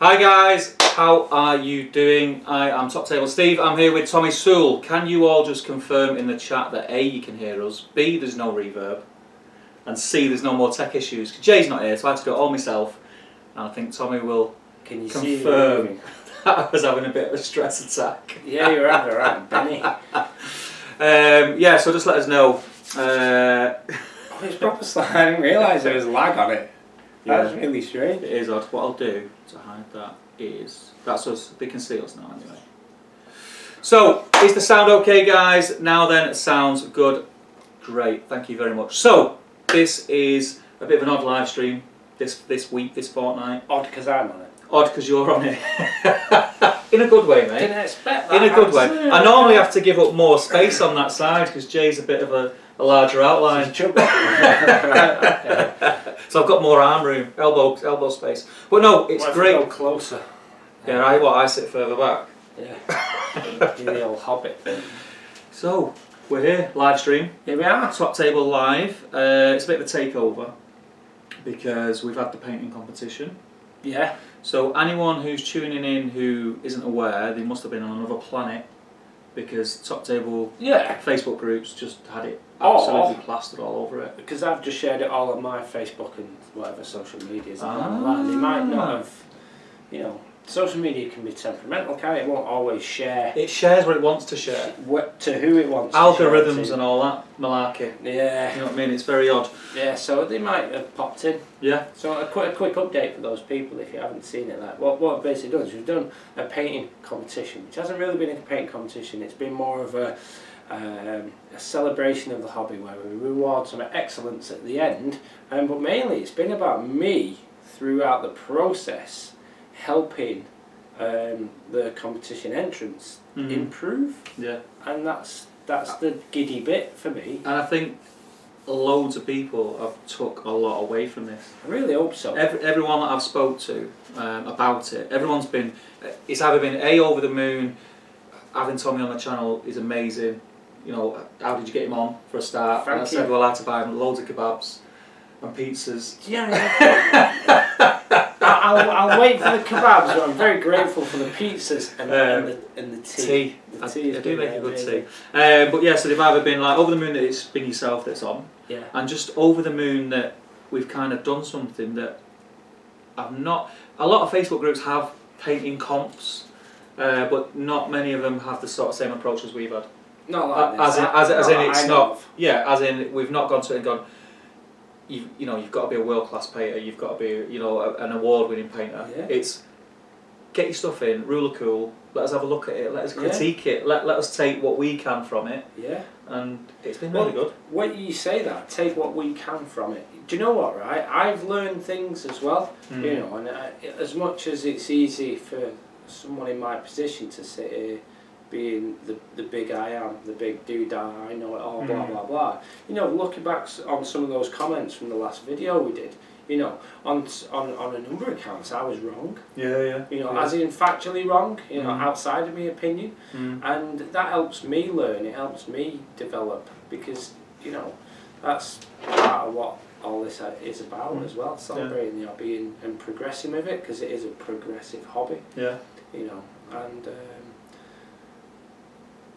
Hi guys, how are you doing? I am Top Table Steve. I'm here with Tommie Soulle. Can you all just confirm in the chat that A, you can hear us, B, there's no reverb, and C, there's no more tech issues? Jay's not here, so I had to do it all myself. And I think Tommie will confirm that I was having a bit of a stress attack. Yeah, you're right, Benny. Yeah, so just let us know. It's proper slide. I didn't realise there was lag on it. That's really strange. It is odd. What I'll do to hide that is, that's us, they can see us now anyway. So, is the sound okay guys? Now then, it sounds good. Great, thank you very much. So, this is a bit of an odd live stream this week, this fortnight. Odd because I'm on it. Odd because you're on it. In a good way, mate. Didn't expect that. In a good way. I normally have to give up more space on that side because Jay's a bit of a larger outline. So I've got more arm room, elbow space. But no, it's great. Go closer. Yeah, right. What, I sit further back. Yeah. Do the old Hobbit thing. So we're here, live stream. Here we are. Top Table Live. It's a bit of a takeover because we've had the painting competition. Yeah. So anyone who's tuning in who isn't aware, they must have been on another planet because Top Table Facebook groups just had it absolutely plastered all over it. Because I've just shared it all on my Facebook and whatever social medias and they might not have, you know, social media can be temperamental, can't it? It won't always share. It shares what it wants to share. To who it wants Algorithms to share to. And all that malarkey. Yeah. You know what I mean? It's very odd. Yeah, so they might have popped in. Yeah. So a quick update for those people if you haven't seen it. Like what it basically does, we've done a painting competition, which hasn't really been a painting competition. It's been more of a celebration of the hobby where we reward some excellence at the end. But mainly, it's been about me throughout the process helping the competition entrants improve. Yeah. And that's the giddy bit for me. And I think loads of people have took a lot away from this. I really hope so. Everyone that I've spoke to about it, everyone's been, it's either been A, over the moon, having Tommie on the channel is amazing. You know, how did you get him on for a start? Thank and I said, well, I had to buy him loads of kebabs and pizzas. Yeah. I'll wait for the kebabs, but I'm very grateful for the pizzas and the tea. I do make a good tea. But yeah, so they've either been like over the moon that it's been yourself that's on, and just over the moon that we've kind of done something that I've not. A lot of Facebook groups have painting comps, but not many of them have the sort of same approach as we've had. Not like this. As in it's not. Yeah, as in we've not gone to it and gone. You know, you've got to be a world-class painter. You've got to be, you know, an award-winning painter. Yeah. It's get your stuff in, ruler cool. Let us have a look at it. Let us critique it. Let us take what we can from it. Yeah. And it's been really good. When you say that, take what we can from it. Do you know what? Right, I've learned things as well. You know, and as much as it's easy for someone in my position to sit here, being the big I am, the big dude, I know it all, blah blah blah. You know, looking back on some of those comments from the last video we did, you know, on a number of accounts I was wrong. Yeah. You know, as in factually wrong. You know, outside of my opinion, and that helps me learn. It helps me develop because you know that's part of what all this is about as well. Celebrating the hobby and progressing with it because it is a progressive hobby. Yeah. You know, and.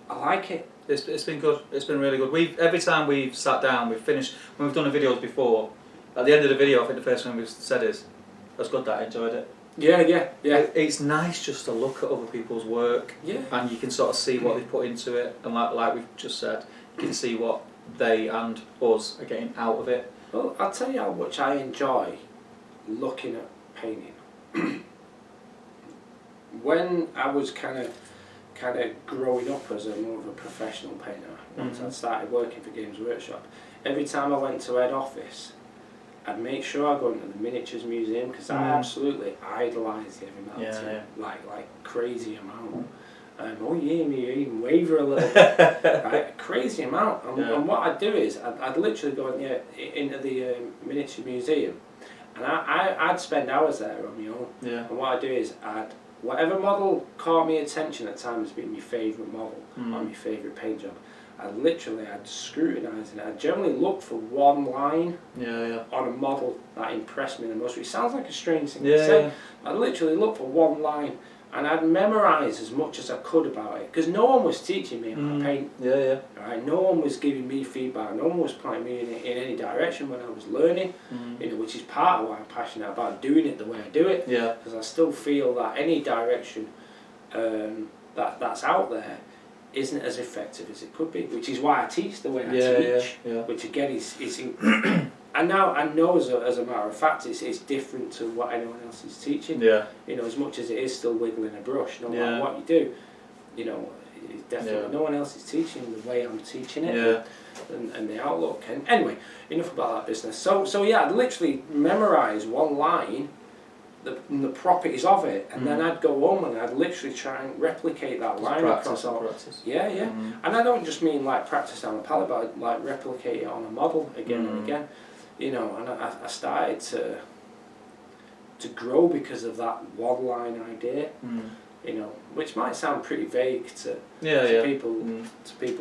I like it. It's been good. It's been really good. Every time we've sat down, we've finished. When we've done the videos before, at the end of the video, I think the first thing we've said is, "That's good. That I enjoyed it." Yeah. It's nice just to look at other people's work. Yeah. And you can sort of see what they've put into it, and like we've just said, you can see what they and us are getting out of it. Well, I'll tell you how much I enjoy looking at painting. When I was kind of growing up as more of a professional painter, once I started working for Games Workshop, every time I went to head office, I'd make sure I go into the miniatures museum because I absolutely idolise the heavy metal team, like crazy amount. You even waver a little bit, right? Crazy amount. And what I'd do is I'd literally go into the miniature museum, and I'd spend hours there on my own. Yeah. And what I'd do is whatever model caught my attention at the time has been my favourite model or my favourite paint job, I'd scrutinise it. I'd generally look for one line Yeah. on a model that impressed me the most. Which sounds like a strange thing Yeah, to say. yeah. I'd literally look for one line, and I'd memorise as much as I could about it, because no one was teaching me how to paint. Yeah. Right? No one was giving me feedback. No one was pointing me in any direction when I was learning. You know, which is part of why I'm passionate about doing it the way I do it. Yeah. Because I still feel that any direction that's out there isn't as effective as it could be, which is why I teach the way I teach. Yeah. Which again is and now I know as a matter of fact it's different to what anyone else is teaching. Yeah. You know, as much as it is still wiggling a brush, no matter Yeah. what you do, you know, it's definitely Yeah. no one else is teaching the way I'm teaching it. Yeah. And the outlook. And anyway, enough about that business. So yeah, I'd literally memorise one line, the properties of it, and then I'd go home and I'd literally try and replicate that line across all. Practice. Yeah. And I don't just mean like practice on a palette, but I'd like replicate it on a model again and again. You know, and I started to grow because of that one line idea. You know, which might sound pretty vague to people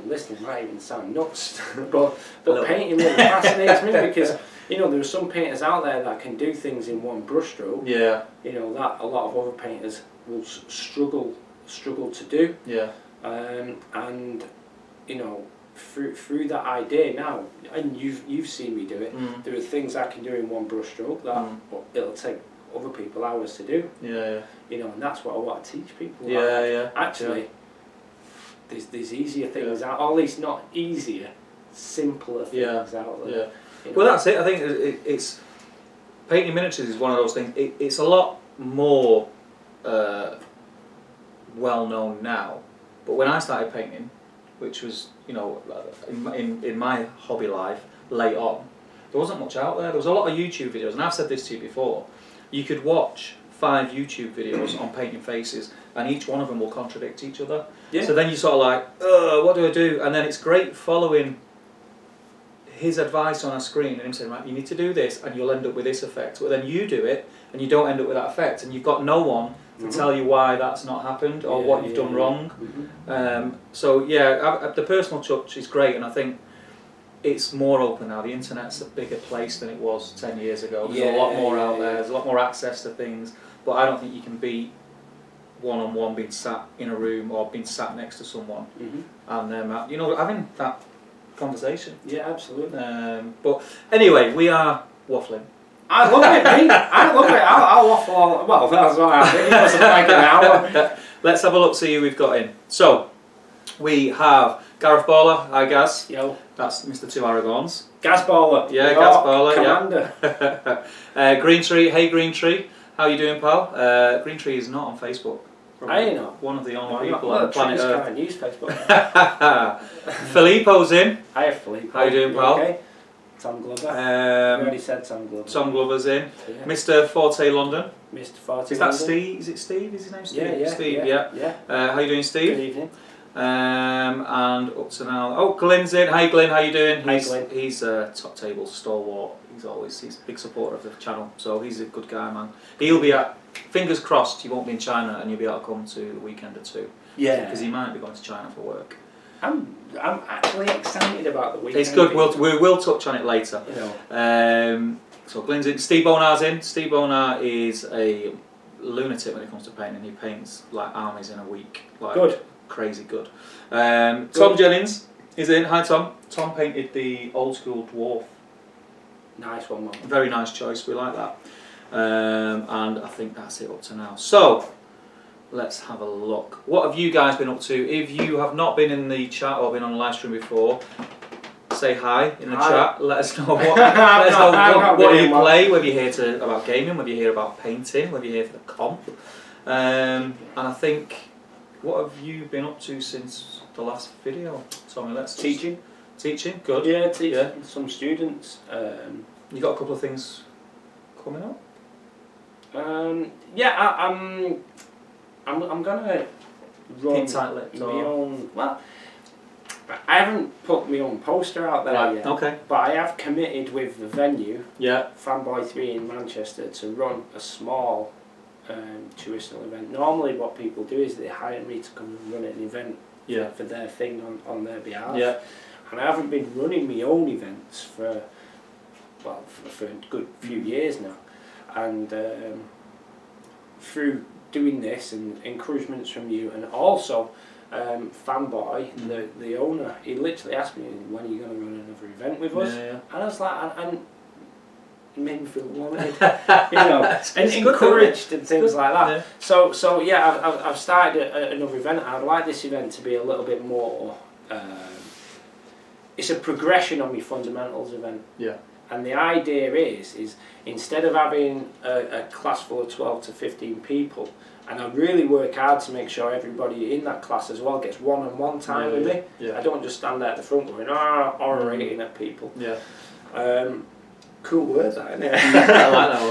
listening, might even sound nuts. but painting really fascinates me because, you know, there are some painters out there that can do things in one brushstroke. Yeah. You know, that a lot of other painters will struggle to do. Yeah. And you know, through that idea now, and you've seen me do it. There are things I can do in one brushstroke that it'll take other people hours to do. Yeah. You know, and that's what I want to teach people. Yeah. Actually, there's easier things out, or at least not easier, simpler things out there. Yeah. You know? Well, that's it. I think it's painting miniatures is one of those things. It's a lot more well known now, but when I started painting, which was, you know, in my hobby life late on, there wasn't much out there. There was a lot of YouTube videos, and I've said this to you before. You could watch 5 YouTube videos on painting faces, and each one of them will contradict each other. Yeah. So then you sort of like, what do I do? And then it's great following his advice on a screen and him saying, right, you need to do this and you'll end up with this effect. But then you do it and you don't end up with that effect, and you've got no one to tell you why that's not happened or what you've done wrong. So yeah, the personal touch is great, and I think it's more open now. The internet's a bigger place than it was 10 years ago. There's a lot more out there. There's a lot more access to things. But I don't think you can beat one-on-one being sat in a room or being sat next to someone and them, you know, having that conversation. Yeah, absolutely. But anyway, we are waffling. I love it, mate. I love it. I'll waffle all. Well, that's what I think. It was like an hour. Let's have a look, see who we've got in. So, we have Gareth Baller. Hi, Gaz. Yo. That's Mr. Two Aragons. Gaz Baller. Yeah, Gaz Baller. Commander. Yeah. Green Tree. Hey, Green Tree. How you doing, pal? Green Tree is not on Facebook. Probably. I ain't not. One of the only people on planet Earth. Can't use Facebook. Filippo's in. Hiya, Filippo. How you doing, pal? Okay. Tom Glover. You already said Tom Glover. Tom Glover's in. Yeah. Mr. Forte London. Mr. Forte Is that London. Steve? Is it Steve? Is his name Steve? Yeah. Steve, yeah. How you doing, Steve? Good evening. And up to now. Oh, Glenn's in. Hi, Glenn. How you doing? Hi, Glenn. He's a top table stalwart. He's a big supporter of the channel. So he's a good guy, man. He'll be at. Fingers crossed, you won't be in China and you'll be able to come to the weekend or two. Yeah. Because he might be going to China for work. I'm actually excited about the weekend. It's good. We will touch on it later. You know. So Glenn's in. Steve Bonar's in. Steve Bonar is a lunatic when it comes to painting. He paints like armies in a week. Like, good. Crazy good. Tom Jennings is in. Hi, Tom. Tom painted the old school dwarf. Nice one, man. Very nice choice. We like that. And I think that's it up to now. So let's have a look. What have you guys been up to? If you have not been in the chat or been on the live stream before, say hi in the chat. Let us know what you play, whether you're here about gaming, whether you're here about painting, whether you're here for the comp. And I think, what have you been up to since the last video? Tommy, Teaching, good. Yeah, teaching some students. You got a couple of things coming up? I'm gonna run my own. Well, I haven't put my own poster out there yet. Okay. But I have committed with the venue, yeah, Fanboy 3 in Manchester, to run a small tuitional event. Normally, what people do is they hire me to come and run an event for their thing on their behalf. Yeah. And I haven't been running my own events for a good few years now. And through doing this and encouragements from you, and also Fanboy, the owner, he literally asked me, when are you going to run another event with us? Yeah. And I was like, and it made me feel wanted, and encouraged and things like that. Yeah. So yeah, I've started another event. I'd like this event to be a little bit more. It's a progression on my fundamentals event. Yeah. And the idea is instead of having a class full of 12 to 15 people, and I really work hard to make sure everybody in that class as well gets one-on-one time with me. Yeah. I don't just stand there at the front going, orating at people. Yeah. Cool word, that, isn't it? I like that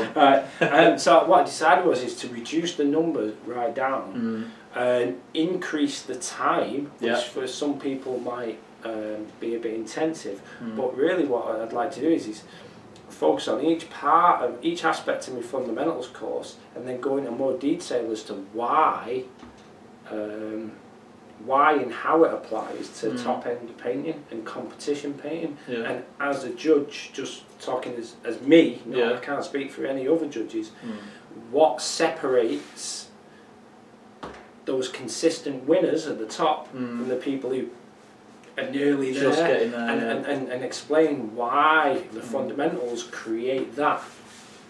one. Right. So what I decided is to reduce the numbers right down and increase the time, which for some people might be a bit intensive. But really what I'd like to do is focus on each part of each aspect of my fundamentals course, and then go into more detail as to why and how it applies to top end painting and competition painting. And as a judge, just talking as me, I can't speak for any other judges, what separates those consistent winners at the top from the people who are nearly there, just getting there, and explain why the fundamentals create that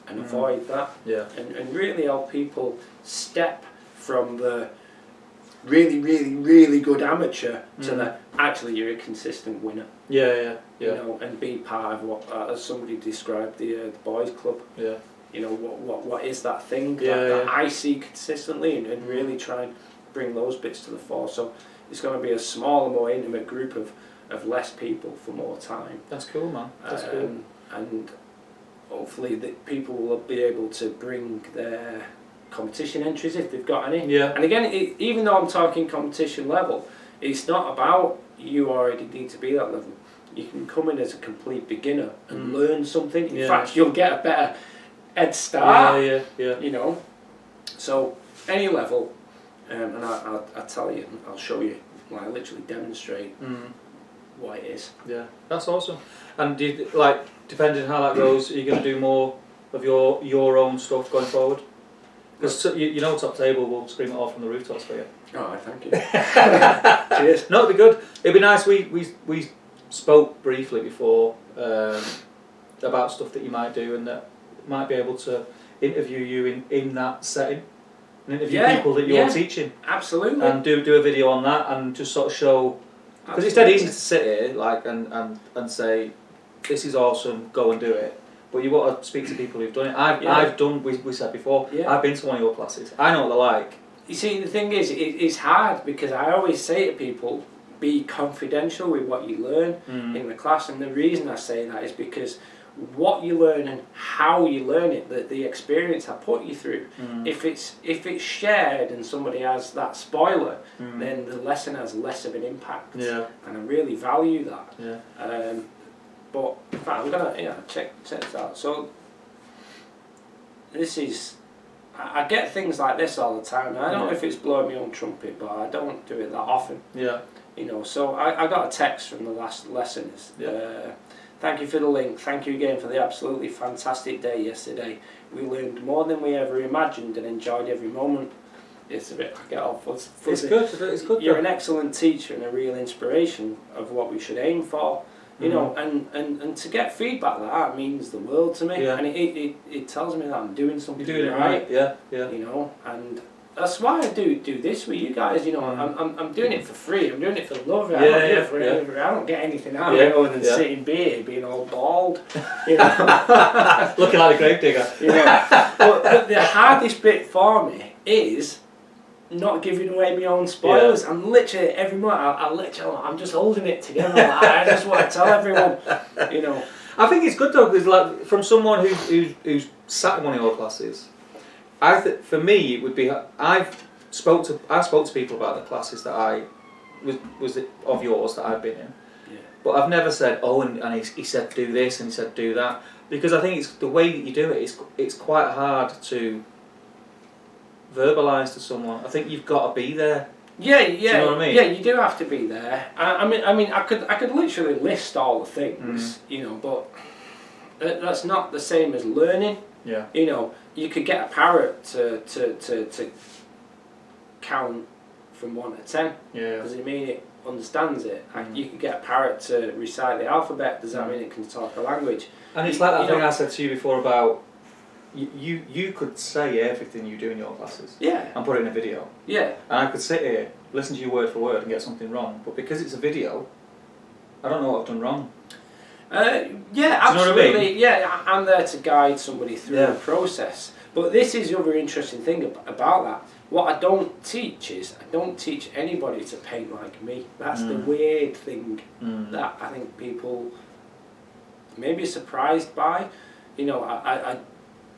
and avoid that, and really help people step from the really, really, really good amateur to the actually you're a consistent winner. You know, and be part of what, as somebody described, the boys club. You know, what is that thing that I see consistently, and really try and bring those bits to the fore. So it's going to be a smaller, more intimate group of less people for more time. That's cool, man. That's cool. And hopefully people will be able to bring their competition entries if they've got any. And again, even though I'm talking competition level, it's not about you already need to be that level. You can come in as a complete beginner and learn something. In fact, you'll get a better head start. You know. So any level, and I'll tell you, I'll show you, like literally demonstrate what it is. Yeah, that's awesome. And do you, depending on how that goes, are you going to do more of your own stuff going forward? Because you know, Top Table will scream it off from the rooftops for you. Oh, thank you. Cheers. No, it'd be good. It'd be nice. We spoke briefly before about stuff that you might do, and that might be able to interview you in that setting, and interview people that you're teaching. Absolutely. And do a video on that, and just sort of show, because it's dead easy to sit here and say, this is awesome, go and do it. But you want to speak to people who've done it. I've done. We said before. I've been to one of your classes. I know what they're like. You see, the thing is, it's hard because I always say to people, be confidential with what you learn in the class, and the reason I say that is because what you learn and how you learn it, the experience I put you through, if it's shared and somebody has that spoiler, then the lesson has less of an impact. And I really value that. But in fact, I'm gonna check this out. So this is, I get things like this all the time. I don't know if it's blowing my own trumpet, but I don't do it that often. You know, so I got a text from the last lesson. Thank you for the link. Thank you again for the absolutely fantastic day yesterday. We learned more than we ever imagined and enjoyed every moment. It's a bit, I get off. It's good. It's good. You're an excellent teacher and a real inspiration of what we should aim for. You know, and to get feedback like that means the world to me, and it tells me that I'm doing something right. You know, and that's why I do this with you guys. You know, I'm doing it for free. I'm doing it for love. I don't do it for anything. I don't get anything out of it other than sitting beer, being all bald. You know, looking like a grave digger. You know, but the hardest bit for me is not giving away my own spoilers. I'm literally every month I'm just holding it together. I just want to tell everyone, you know. I think it's good though, because like from someone who's sat in one of your classes, I think for me it would be I spoke to people about the classes that I was of yours that I've been in, but I've never said and he said do this and he said do that, because I think it's the way that you do it. It's quite hard to verbalise to someone. I think you've got to be there. Yeah. Do you know what I mean? Yeah, you do have to be there. I mean, I could literally list all the things, but that's not the same as learning. Yeah. You could get a parrot to count from 1 to 10. Yeah. Does it mean it understands it? You could get a parrot to recite the alphabet. Does that mean it can talk a language? And it's like that thing I said to you before about you could say everything you do in your classes. Yeah. And put it in a video. Yeah. And I could sit here, listen to you word for word and get something wrong. But because it's a video, I don't know what I've done wrong. Yeah, absolutely. You know what I mean? Yeah, I'm there to guide somebody through the process. But this is the other interesting thing about that. What I don't teach is, I don't teach anybody to paint like me. That's the weird thing that I think people may be surprised by.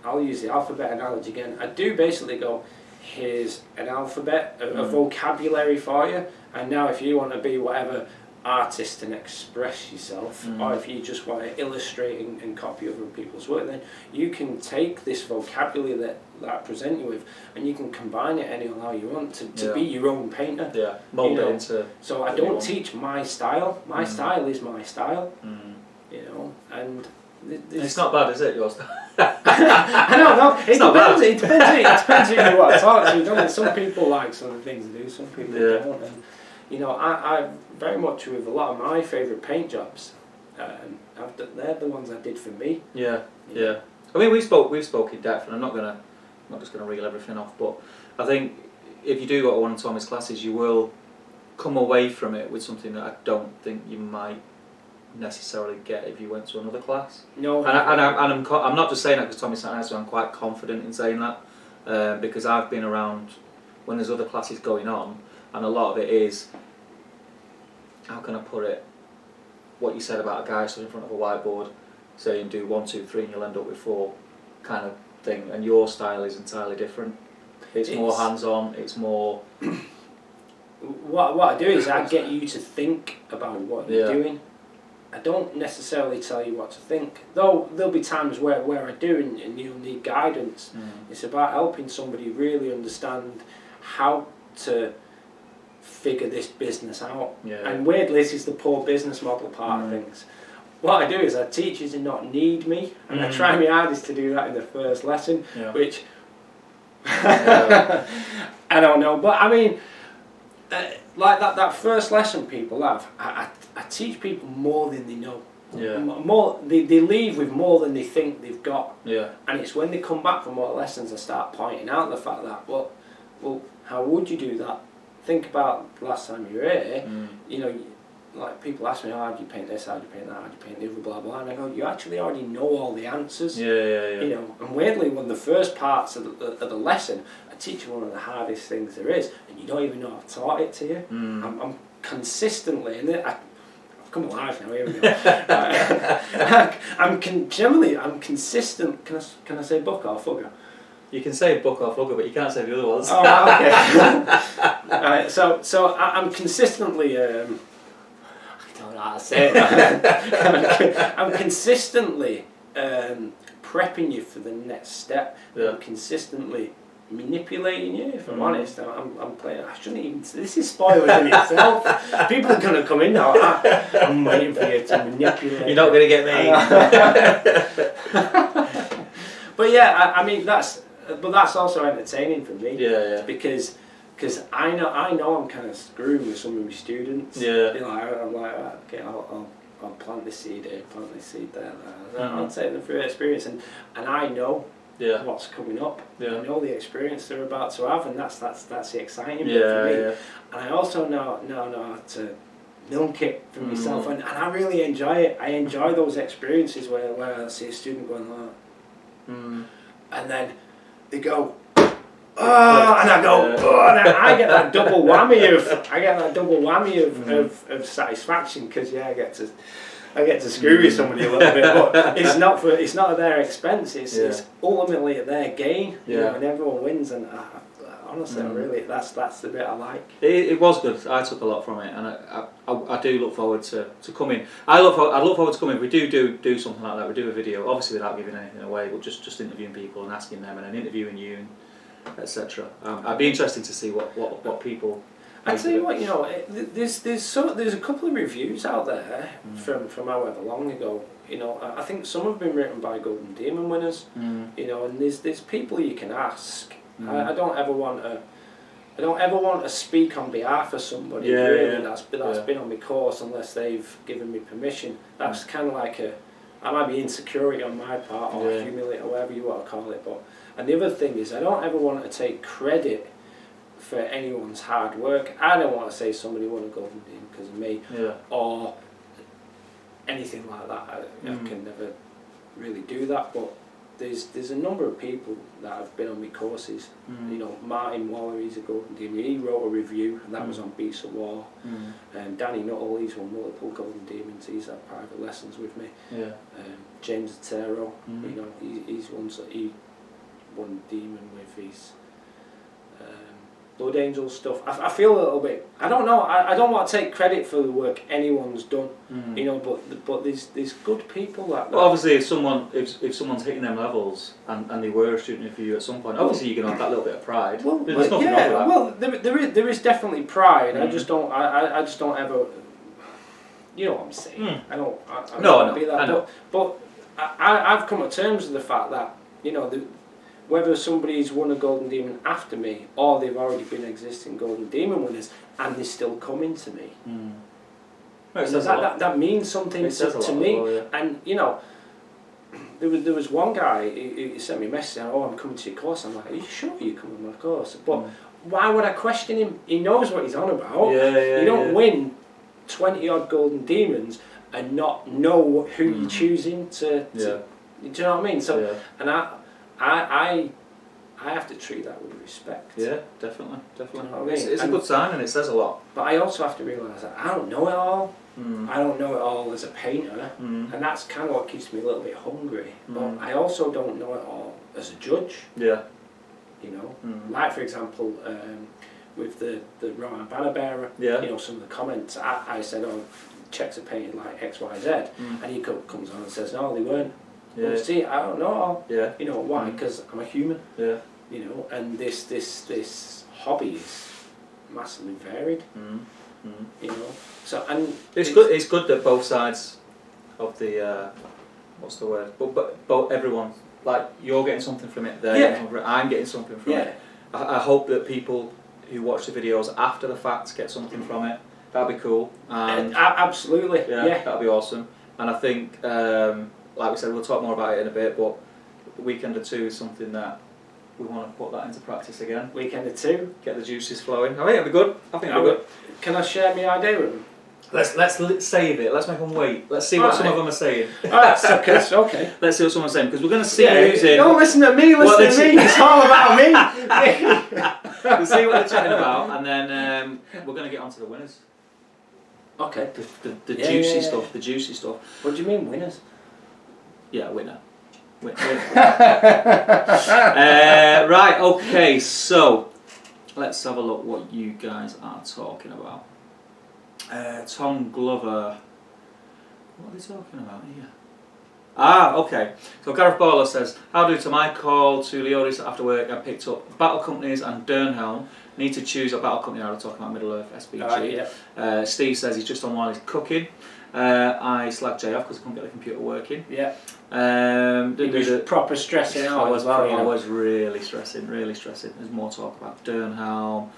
I'll use the alphabet analogy again. I do basically go, here's an alphabet, a vocabulary for you, and now if you want to be whatever artist and express yourself, or if you just want to illustrate and copy other people's work, then you can take this vocabulary that I present you with, and you can combine it any how you want to be your own painter. Yeah, mold it into. So I don't teach my style. My style is my style. And it's not bad, is it, your style? I don't know. It depends who you want to talk to. Don't it? Some people like some of the things they do. Some people don't. And I very much with a lot of my favourite paint jobs. They're the ones I did for me. Yeah. I mean, we've spoke in depth, and I'm not just gonna reel everything off. But I think if you do go to one of Tommie's classes, you will come away from it with something that I don't think you might necessarily get if you went to another class. No. And I'm not just saying that because Tommie's sat next to me. I'm quite confident in saying that because I've been around when there's other classes going on, and a lot of it is, how can I put it, what you said about a guy stood in front of a whiteboard saying do 1, 2, 3 and you'll end up with 4 kind of thing, and your style is entirely different. It's more hands-on, it's more... What I do is I get you to think about what you're doing. I don't necessarily tell you what to think, though there'll be times where I do and you'll need guidance. It's about helping somebody really understand how to figure this business out. And weirdly, this is the poor business model part of things. What I do is I teach you to not need me, and I try my hardest to do that in the first lesson, which I don't know, but I mean, like that first lesson people have, I teach people more than they know. More they leave with more than they think they've got. And it's when they come back for more lessons I start pointing out the fact that, well, how would you do that? Think about the last time you were here, like people ask me, how do you paint this, how do you paint that, how do you paint the other, blah blah, and I go, you actually already know all the answers. And weirdly, one of the first parts of the lesson, I teach you one of the hardest things there is, and you don't even know I've taught it to you. I'm consistently, and I've come alive now, here we go. I'm consistent, can I say buck or fugger? You can say buck or flugger, but you can't say the other ones. Oh, okay. Alright, so I'm consistently, I don't know how to say it. I'm consistently prepping you for the next step. I'm consistently manipulating you, if I'm honest. I'm playing, I shouldn't even, this is spoilers in itself. People are going to come in now, I'm waiting for you to manipulate. You're not going to get me. But yeah, I mean, that's also entertaining for me. Because I know I'm kind of screwing with some of my students. I'm like, okay, I'll plant this seed here, plant this seed there. I'll take them through experience, and I know what's coming up. I know the experience they're about to have, and that's the exciting bit for me. And I also know how to milk it for myself, and I really enjoy it. I enjoy those experiences where I see a student going like that. And then they go, oh, and I go, oh, and I get that double whammy of satisfaction, because I get to screw with somebody a little bit, but it's not at their expense. It's ultimately at their gain. And everyone wins. And honestly, really, that's the bit I like. It was good. I took a lot from it, and I do look forward to coming. I look forward to coming. If we do something like that, we do a video, obviously without giving anything away, but just interviewing people and asking them, and then interviewing you, etc. I'd be interested to see what people. I tell you what, you know, there's a couple of reviews out there from however long ago. You know, I think some have been written by Golden Demon winners. You know, and there's people you can ask. I don't ever want to speak on behalf of somebody that's been on my course unless they've given me permission. That's kind of like I might be insecurity on my part or humility or whatever you want to call it. But and the other thing is, I don't ever want to take credit for anyone's hard work. I don't want to say somebody won a Golden Demon because of me or anything like that. I can never really do that. But there's a number of people that have been on my courses. You know, Martin Waller, he's a Golden Demon. He wrote a review, and that was on Beasts of War. And Danny Nuttall, he's won multiple Golden Demons. He's had private lessons with me. James Otero, you know, he won Demon with his Blood Angel stuff. I feel a little bit. I don't know. I don't want to take credit for the work anyone's done. You know, but there's good people that. Well, obviously, if someone's hitting them levels and they were a student for you at some point, obviously you're gonna have that little bit of pride. Well, there's nothing wrong with that. Well, there is definitely pride. I just don't. I just don't ever. You know what I'm saying? I don't want to be that. But I've come to terms with the fact that, you know, whether somebody's won a Golden Demon after me or they've already been existing Golden Demon winners and they're still coming to me. That means something to me. Well, and, you know, there was one guy who sent me a message saying, "Oh, I'm coming to your course." I'm like, "Are you sure you're coming to my course?" But why would I question him? He knows what he's on about. You don't win 20 odd Golden Demons and not know who you're choosing to do you know what I mean? So and I have to treat that with respect. Yeah, definitely. You know what I mean? It's a good sign and it says a lot. But I also have to realise that I don't know it all. I don't know it all as a painter, and that's kind of what keeps me a little bit hungry. But I also don't know it all as a judge. Yeah. You know, like for example, with the Roman banner bearer. You know, some of the comments I said, "Oh, checks are painted like X, Y, Z," and he comes on and says, "No, they weren't." Well, see, I don't know all. You know why? Because I'm a human. You know, and this hobby is massively varied. You know, so and it's good. It's good that both sides of the what's the word? But everyone, like, you're getting something from it. I'm getting something from it. I hope that people who watch the videos after the fact get something from it. That'd be cool. And absolutely. Yeah, that'd be awesome. And I think, like we said, we'll talk more about it in a bit. But Weekend of Two is something that we want to put that into practice again. Weekend of Two. Get the juices flowing. I think it'll be good. Good. Can I share my idea with them? Let's save it. Let's make them wait. Let's see what some of them are saying. Alright, okay. Let's see what someone's saying, because we're going to see who's in. Don't listen to me, listen to me. It's all about me. We'll see what they're chatting about, and then we're going to get on to the winners. Okay. The juicy stuff. The juicy stuff. What do you mean, winners? Yeah, winner. Right. Okay. So let's have a look what you guys are talking about. Tom Glover. What are they talking about here? Okay. So Gareth Baller says, "How do to my call to Leodis after work? I picked up Battle Companies and Durnhelm. Need to choose a battle company." I was talking about Middle Earth SBG. Steve says he's just on while he's cooking. I slagged Jay off because I couldn't get the computer working. He was proper stressing out as well. I was really stressing. There's more talk about Durnhelm.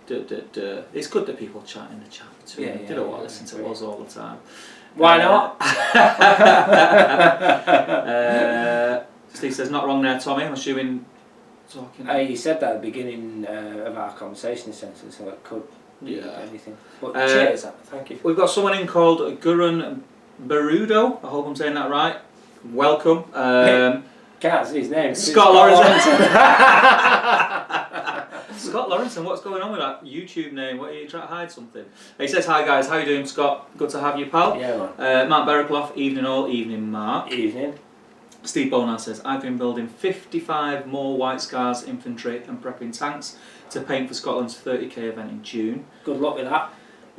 It's good that people chat in the chat too. They don't want to listen to us all the time. Why not? Steve says, "Not wrong there, Tommy." I'm assuming talking. You said that at the beginning of our conversation, essentially, so it could be anything. But cheers, thank you. We've got someone in called Gurun Barudo. I hope I'm saying that right. Welcome. Can't see his name. Scott Lawrenson. Scott Lawrenson, what's going on with that YouTube name? What are you trying to hide something? He says, "Hi guys, how you doing, Scott? Good to have you, pal." Yeah, man. Mark Berriclough, evening all, evening Mark. Evening. Steve Bonar says, "I've been building 55 more White Scars infantry and prepping tanks to paint for Scotland's 30k event in June." Good luck with that.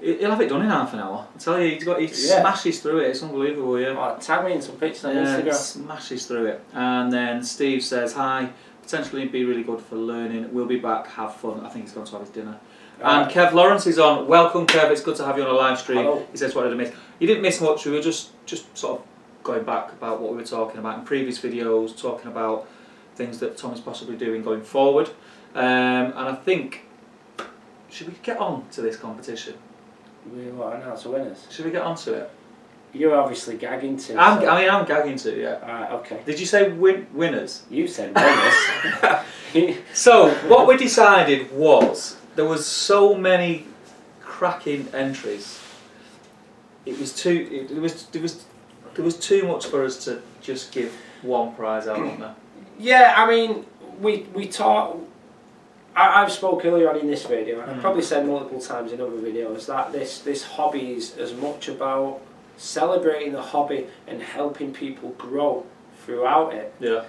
He'll have it done in half an hour. I tell you, he smashes through it. It's unbelievable, Tag me in some pictures on Instagram. Smashes through it. And then Steve says, "Hi, potentially be really good for learning. We'll be back. Have fun." I think he's going to have his dinner. And Kev Lawrence is on. Welcome, Kev. It's good to have you on a live stream. Hello. He says, what did I miss? You didn't miss much. We were just sort of going back about what we were talking about in previous videos, talking about things that Tommie's possibly doing going forward. And I think, should we get on to this competition? We want to announce the winners. Should we get on to it? You're obviously gagging to. I'm gagging to, yeah. Alright, okay. Did you say winners? You said winners. So, what we decided was, there was so many cracking entries. There was too much for us to just give one prize out, wasn't there? Yeah, I mean, we talk. I've spoke earlier on in this video, and I've probably said multiple times in other videos, that this hobby is as much about celebrating the hobby and helping people grow throughout it, Yeah.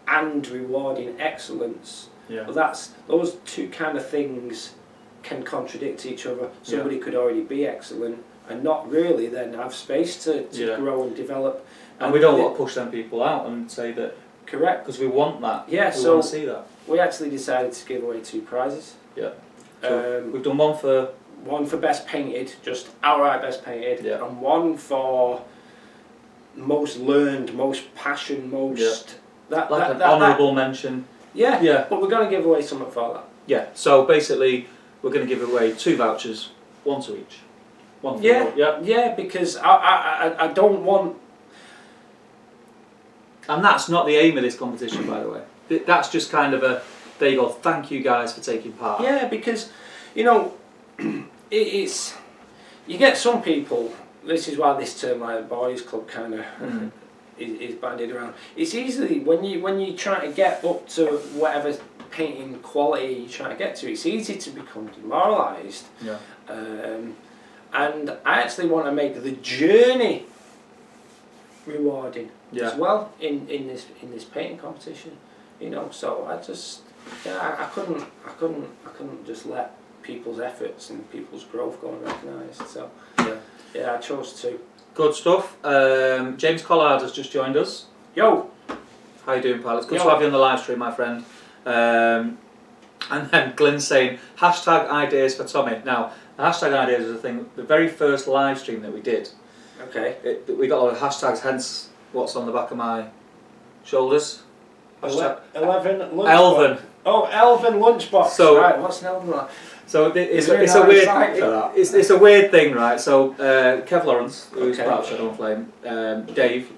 and rewarding excellence. Yeah. But those two kind of things can contradict each other. Somebody could already be excellent and not really then have space to grow and develop. And we don't want to push them people out and say that. Correct. Because we want that. Yeah, we so want to see that. we actually decided to give away 2 prizes. Yeah. So we've done one for best painted, just outright best painted, yeah. and one for most learned, most passion, most an honourable mention. Yeah. Yeah. But we're going to give away something for that. Yeah. So basically, we're going to give away 2 vouchers, 1 to each. One for Yeah, because I don't want. And that's not the aim of this competition, by the way. That's just kind of a, there you go, thank you guys for taking part. Yeah, because, you know, it's, you get some people, this is why this term like boys club kind of is bandied around. It's easily, when you try to get up to whatever painting quality you're trying to get to, it's easy to become demoralised. Yeah. And I actually want to make the journey rewarding as well in this painting competition, you know. So I just I couldn't just let people's efforts and people's growth go unrecognised. So yeah, I chose to. Good stuff. James Collard has just joined us. Yo, how you doing, pal? It's good to have you on the live stream, my friend. And then Glyn saying hashtag ideas for Tommie. Now, the hashtag ideas is a thing. The very first live stream that we did. Okay. We got a lot of hashtags, hence what's on the back of my shoulders. Elven lunchbox. Elven. Oh, Elven lunchbox. So, right, what's an Elven like? So it's a weird. It's a weird thing, right? So Kev Lawrence, who's part of Shadow and Flame, Dave,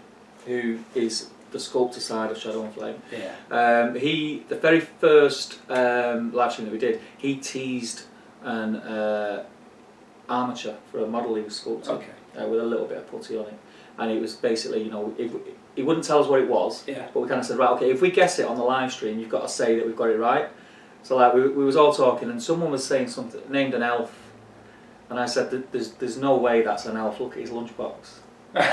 who is the sculptor side of Shadow and Flame. Yeah. The very first live stream that we did, he teased an armature for a model he was sculpting. With a little bit of putty on it, and it was basically, you know, he wouldn't tell us what it was, but we kind of said, right, okay, if we guess it on the live stream, you've got to say that we've got it right. So like we was all talking, and someone was saying something, named an elf, and I said, there's no way that's an elf. Look at his lunchbox. And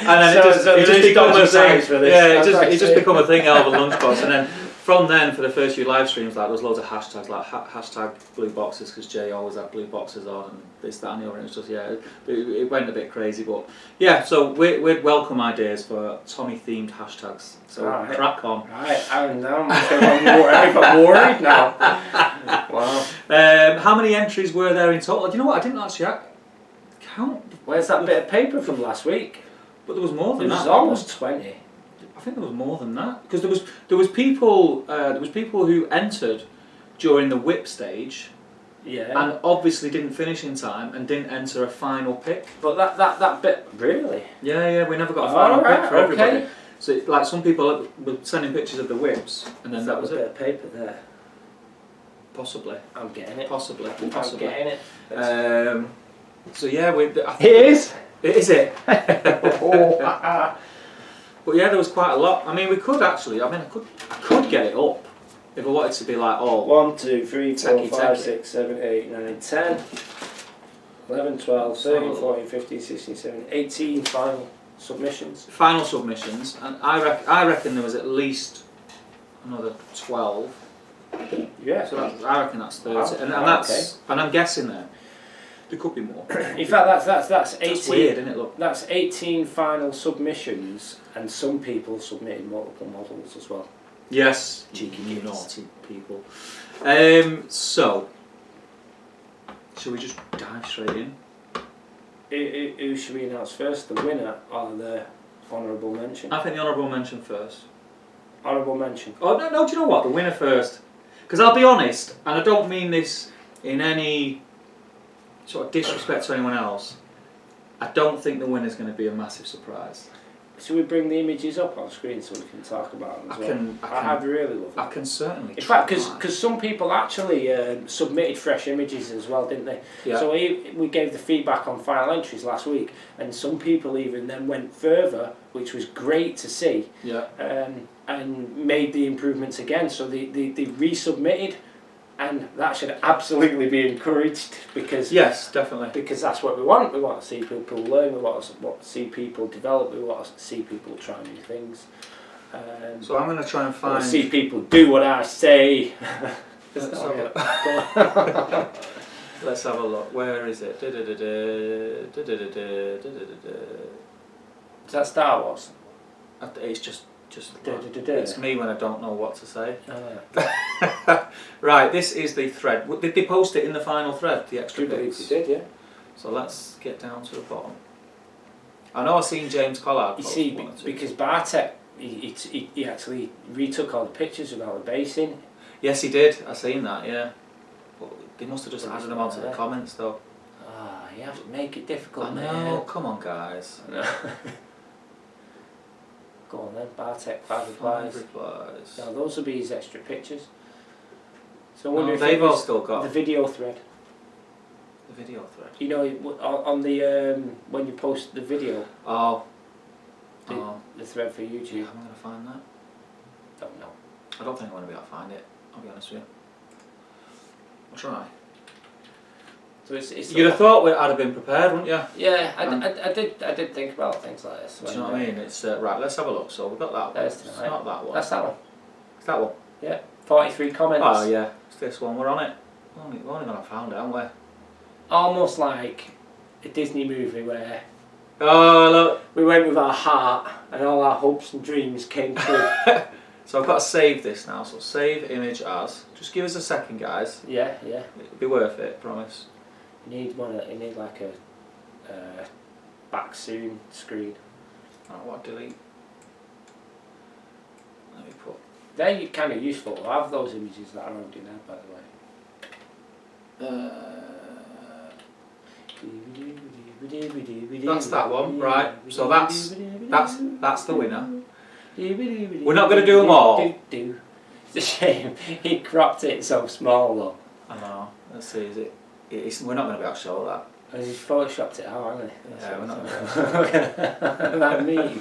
then it just become a thing. Yeah, it just become a thing, elven lunchbox, and then. From then, for the first few live streams, like there was loads of hashtags, like hashtag blue boxes, because Jay always had blue boxes on, and this, that, and the other. And it was just, it went a bit crazy, but yeah. So we'd welcome ideas for Tommie themed hashtags. So crack on. Right, I'm worried now. Wow. How many entries were there in total? Do you know what? I didn't actually count. Where's that bit of paper from last week? But there was more than that. There was almost 20. I think there was more than that, because there was people who entered during the whip stage, and obviously didn't finish in time and didn't enter a final pick. But that bit really? Yeah, we never got a final pick for everybody. So like some people were sending pictures of the whips, and then that was a bit of paper there. Possibly. I'm getting it. Possibly. I'm getting it. So yeah, it is. Is it? But yeah, there was quite a lot. I mean, we could actually. I could get it up if I wanted to be like, 1, 2, 3, 4, 5, 6, 7, 8, 9, 10, 11, 12, 13, 14, 15, 16, 17, 18 final submissions. Final submissions, and I reckon there was at least another 12. Yeah. So I reckon that's 30, and that's and I'm guessing there could be more. In fact, that's 18. That's weird, isn't it? Look. That's 18 final submissions, and some people submitted multiple models as well. Yes, Cheeky you kids. naughty people. So, shall we just dive straight in? Who should we announce first, the winner or the honourable mention? I think the honourable mention first. Honourable mention. Oh, no, do you know what? The winner first. Because I'll be honest, and I don't mean this in any sort of disrespect to anyone else, I don't think the winner's going to be a massive surprise. Should we bring the images up on screen so we can talk about them as well? I'd really love it. I can certainly. In fact, because some people actually submitted fresh images as well, didn't they? Yeah. So we gave the feedback on final entries last week, and some people even then went further, which was great to see. Yeah. And made the improvements again. So they resubmitted, and that should absolutely be encouraged because Yes, definitely. because that's what we want. We want to see people learn. We want to see people develop. We want to see people try new things. So I'm going to try and I want find. to see people do what I say. Let's have a look. Where is it? Is that Star Wars? It's just. Da-da-da-da. It's me when I don't know what to say. Right, this is the thread. Did they post it in the final thread? The extra I believe bits. you did, yeah. So let's get down to the bottom. I know I've seen James Collard. You post see, one or two. because Bartek, he actually retook all the pictures without the basing. Yes, he did. I seen that. Yeah. But they must have just added them onto the comments though. Ah, you have to make it difficult, I mate. know. Come on, guys. Go on then, Bartek, 5 5 replies. replies. Now those will be his extra pictures. So I No, wonder if they've it all was still got the video thread. the video thread. You know, on the when you post the video, Oh. the thread for Yeah, YouTube. I'm gonna find that. Don't know. I don't think I'm gonna be able to find it. I'll be honest with you. I'll try. So it's You'd have thought I'd have been prepared, wouldn't you? Yeah, I did think about things like this. Do you know what I mean? It's right. Let's have a look. So we've got that one. There's It's tonight. not that one. That's that one. It's that one. Yeah, 43 comments. Oh yeah, it's this one. We're on it. We're only gonna found it, haven't we? Almost like a Disney movie where Oh look. we went with our heart and all our hopes and dreams came true. So I've got to save this now. So save image as. Just give us a second, guys. Yeah. It'll be worth it. Promise. You need like a back soon screen. Right, what delete? Let me put. They're kind of useful. I have those images that are already there, by the way. That's that one, right? So that's the winner. We're not going to do them all. It's a shame he cropped it so small though. I know. Let's see. Is it? We're not going to be able to show that. And he's photoshopped it out, hasn't he? Yeah, we're not. That meme.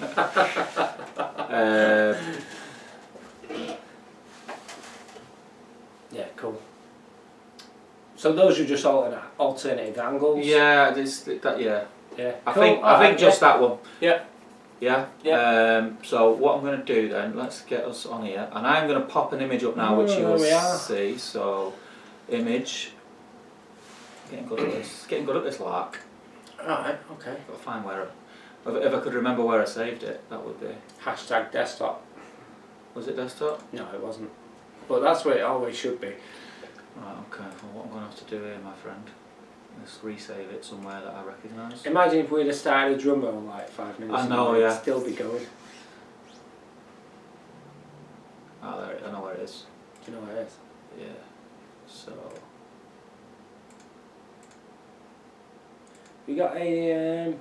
Yeah, cool. So those are just all alternative angles. Yeah, yeah. Yeah. I Cool. think just that one. Yeah. Yeah. Yeah. So what I'm going to do then? Let's get us on here, and I'm going to pop an image up now, which Oh, you'll there we are. see. So, image. Getting good at this. Getting good at this lark. Alright, okay. Got to find where. If I could remember where I saved it, that would be. Hashtag desktop. Was it desktop? No, it wasn't. But that's where it always should be. Right. Okay. Well, what I'm going to have to do here, my friend, is resave it somewhere that I recognise. Imagine if we'd have started a drum roll like 5 minutes I know, ago, it'd yeah. still be going. Ah, there. I know where it is. Do you know where it is? Yeah. So. We got a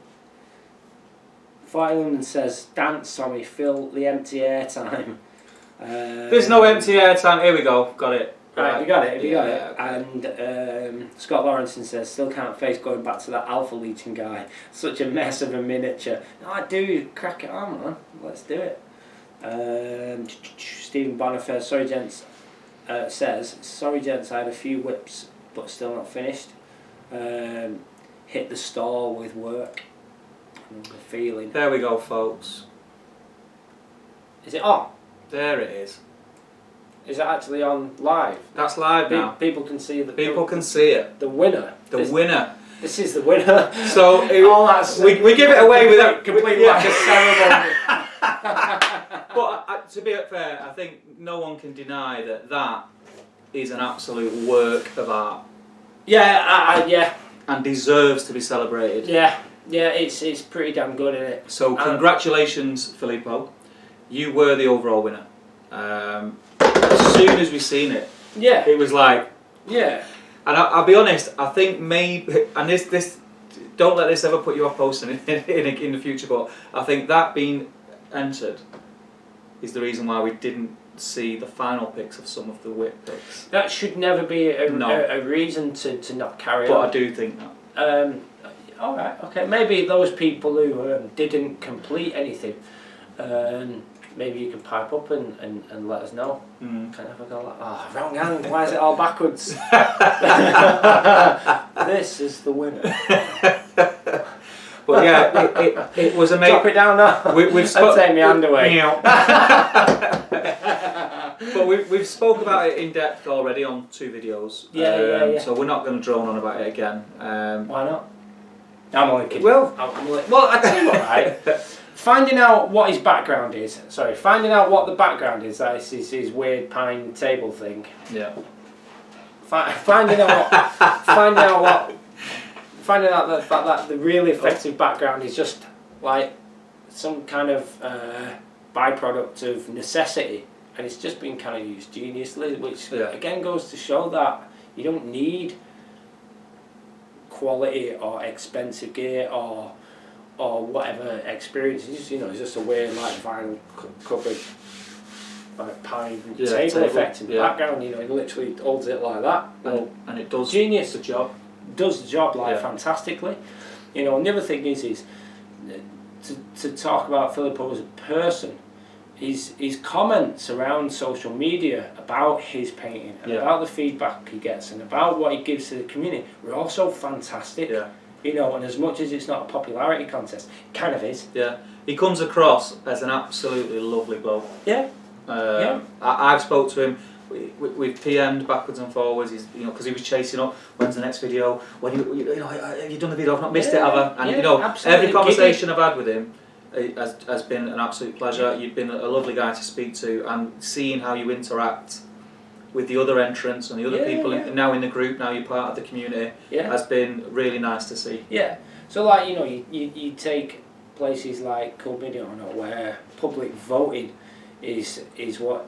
file and says dance Tommy, fill the empty air time. There's no empty air time. Here we go. Got it. Right, you got it, have you got Yeah, it? okay. And Scott Lawrenson says, still can't face going back to that alpha leeching guy. Such a mess of a miniature. No, I do, crack it on, man. Let's do it. Stephen Boniface, sorry gents, says, sorry gents, I had a few whips, but still not finished. Hit the stall with work. The feeling. There we go, folks. Is it on? There it is. Is it actually on live? That's live now. People can see the People can see it. the winner. The winner. This is the winner. So All that's we give it away without complete lack of ceremony. But to be fair, I think no one can deny that is an absolute work of art. Yeah, yeah. And deserves to be celebrated. Yeah, it's pretty damn good, isn't it? So congratulations, Filippo. You were the overall winner. As soon as we seen it, it was like, yeah. And I'll be honest, I think maybe, and this don't let this ever put you off posting in the future, but I think that being entered is the reason why we didn't see the final picks of some of the whip picks. That should never be a reason to not carry on. But I do think that. Alright, okay. Maybe those people who didn't complete anything, maybe you can pipe up and let us know. Kind of go like, oh, wrong hand, why is it all backwards? This is the winner. But yeah, it was amazing. Drop it down now. We've I'd take my hand away. But we've spoke about it in depth already on 2 videos. Yeah. So we're not going to drone on about it again. Why not? I'm only kidding. Well, I tell you what, right? Finding out what his background is. Sorry, finding out what the background is. That is his weird pine table thing. Yeah. Finding out that the really effective background is just like some kind of byproduct of necessity, and it's just been kind of used geniusly, which again goes to show that you don't need quality or expensive gear or whatever experience. It's just a weird like vinyl covered like pine table effect in the background. It literally holds it like that. And it does genius. the job. Does the job fantastically. And the other thing is to talk about Filippo as a person. His comments around social media about his painting and about the feedback he gets and about what he gives to the community were also fantastic. Yeah. And as much as it's not a popularity contest, it kind of is. Yeah. He comes across as an absolutely lovely bloke. Yeah. I've spoke to him. We've PM'd backwards and forwards. He's, because he was chasing up. When's the next video? When have you done the video? I've not missed it, have I? And every conversation I've had with him has been an absolute pleasure. You've been a lovely guy to speak to, and seeing how you interact with the other entrants and the other people now in the group. Now you're part of the community. Has been really nice to see. Yeah. So like you take places like Culmidion where public voting is what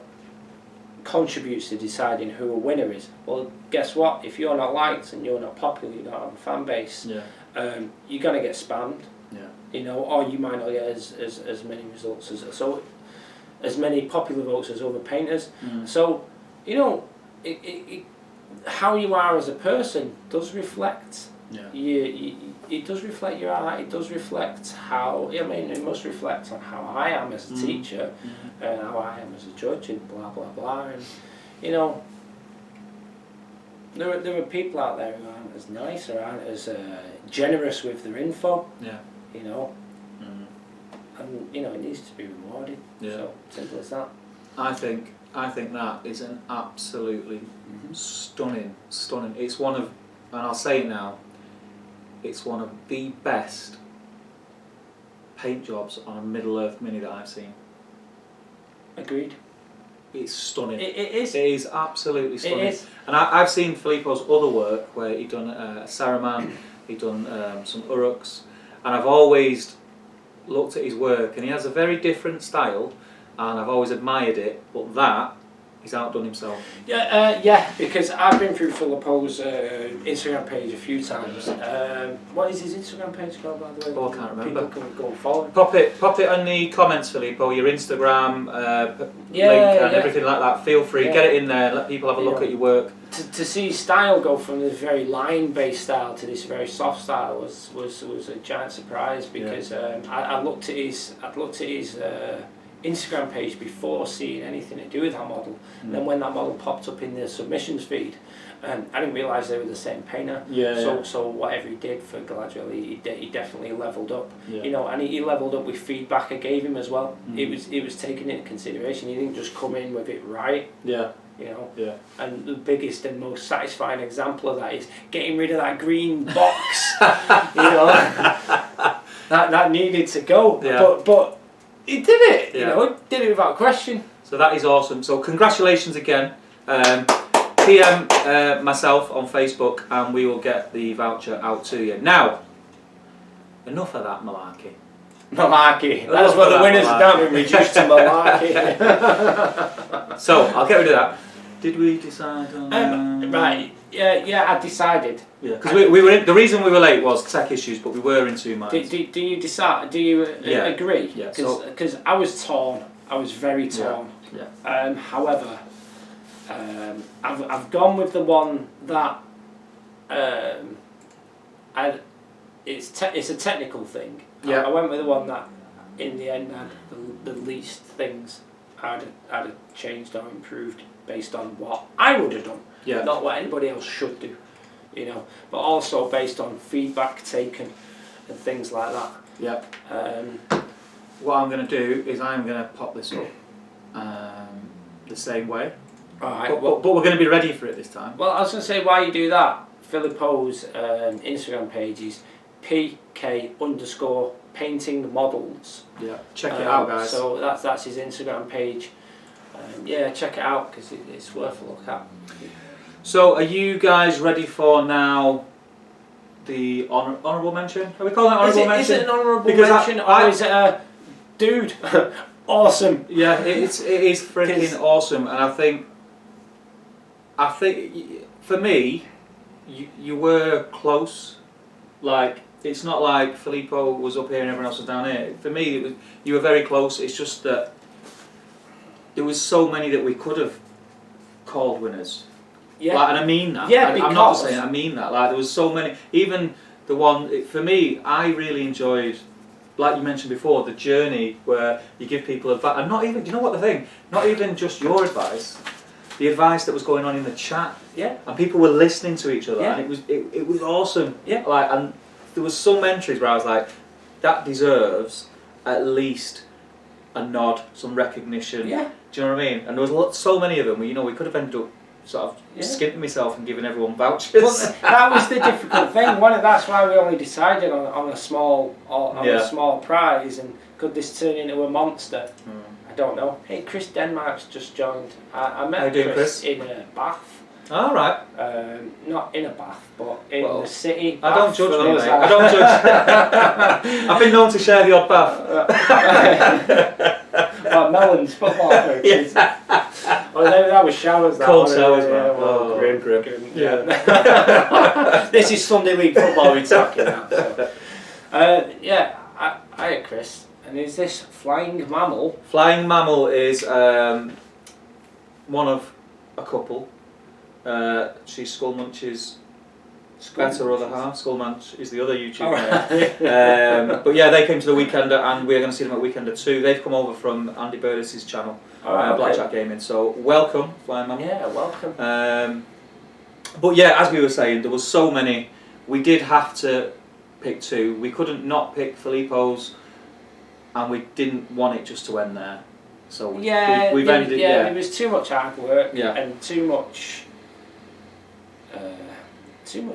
contributes to deciding who a winner is. Well, guess what? If you're not liked and you're not popular, you don't have a fan base. You're gonna get spammed. Or you might not get as many results as many popular votes as other painters. So how you are as a person does reflect. It does reflect your art. It does reflect how. It must reflect on how I am as a teacher, and how I am as a judge, and blah blah blah. And there are people out there who aren't as nice or aren't as generous with their info. And it needs to be rewarded. So simple as that. I think that is an absolutely stunning. It's one of, and I'll say it now, it's one of the best paint jobs on a Middle Earth Mini that I've seen. Agreed. It's stunning. It is. It is absolutely stunning. It is. And I've seen Filippo's other work where he'd done Saruman, he'd done some Uruks, and I've always looked at his work, and he has a very different style, and I've always admired it, but that, he's outdone himself. Because I've been through Filippo's Instagram page a few times. What is his Instagram page called, by the way? Oh, I can't remember. People can go and follow. Pop it on the comments, Filippo, your Instagram link and everything like that. Feel free, get it in there, let people have a look at your work. To see his style go from this very line-based style to this very soft style was a giant surprise, because I looked at his Instagram page before seeing anything to do with that model, and then when that model popped up in the submissions feed, I didn't realise they were the same painter. So whatever he did for Galadriel, he definitely levelled up. And he levelled up with feedback I gave him as well. It was taken into consideration. He didn't just come in with it right. And the biggest and most satisfying example of that is getting rid of that green box. That needed to go. But He did it. Yeah. You know, did it without question. So that is awesome. So congratulations again. PM myself on Facebook, and we will get the voucher out to you. Now, enough of that malarkey. Malarkey. That's what the winners have done, reduced to malarkey. So I'll get rid of that. Did we decide on? Right. Yeah. I decided. Yeah. Because we were the reason we were late was tech issues, but we were in 2 minds. Do you decide? Do you agree? Yeah. Because I was torn. I was very torn. Yeah. However, I've gone with the one that it's a technical thing. Yeah. I went with the one that in the end had the least things I'd have changed or improved based on what I would have done, not what anybody else should do, you know. But also based on feedback taken and things like that. Yeah. What I'm going to do is I'm going to pop this up the same way. Alright. But we're going to be ready for it this time. Well, I was going to say, while you do that, Filippo's Instagram page is PK_painting models. Yeah. Check it out, guys. So that's his Instagram page. Yeah, check it out because it's worth a look at. So, are you guys ready for now the honourable mention? Are we calling it honourable mention? Is it an honourable Because mention or is it a dude? Awesome. Yeah, it is freaking awesome, and I think for me, you were close. Like, it's not like Filippo was up here and everyone else was down here. For me, you were very close. It's just that there was so many that we could have called winners. Yeah. Like, and I mean that. Yeah, I'm not just saying, I mean that. Like, there was so many. Even the one, for me, I really enjoyed, like you mentioned before, the journey where you give people advice. And not even, do you know what the thing? Not even just your advice. The advice that was going on in the chat. Yeah. And people were listening to each other. Yeah. And it was awesome. Yeah. Like, and there was some entries where I was like, that deserves at least a nod, some recognition. Yeah. Do you know what I mean? And there was so many of them where, you know, we could have ended up sort of skinting myself and giving everyone vouchers. Well, that was the difficult thing. That's why we only decided on a small a small prize. And could this turn into a monster? I don't know. Hey, Chris Denmark's just joined. I met Chris in Bath. All right. Not in a bath, but in the city. I don't judge me, mate. I don't judge. I've been known to share the odd bath. Well, Mellon's football coaches. Well, that was showers. Cold showers, man. Well, grim. Yeah. This is Sunday League football we're talking about. So. Hiya, Chris. And is this Flying Mammal? Flying Mammal is one of a couple. She's Skullmunch's better other half. Skullmunch is the other YouTuber. But yeah, they came to the Weekender, and we're going to see them at Weekender too. They've come over from Andy Burdis' channel, Blackjack Gaming. So welcome, Flying Mammal. Yeah, welcome. But yeah, as we were saying, there was so many. We did have to pick two. We couldn't not pick Filippo's, and we didn't want it just to end there. So we've ended it. Yeah, it was too much hard work and too much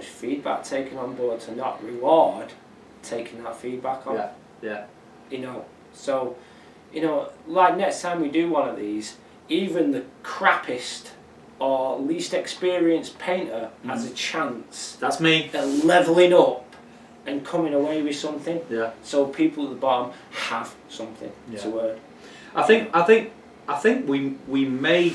feedback taken on board to not reward taking that feedback on. Yeah. You know, so, you know, like next time we do one of these, even the crappiest or least experienced painter has a chance. That's me. At leveling up and coming away with something. Yeah. So people at the bottom have something to earn. I think we may.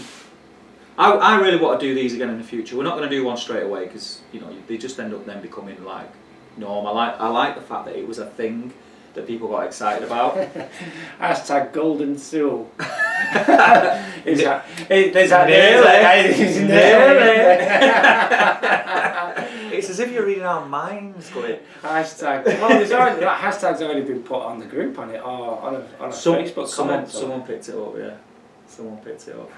I really want to do these again in the future. We're not going to do one straight away because, you know, they just end up then becoming like norm. I like the fact that it was a thing that people got excited about. Hashtag Golden Soulle. It's as if you're reading our minds, going. Hashtag. Well, that hashtag's already been put on the group on it or on a Facebook comment. Someone picked it up. Yeah, someone picked it up.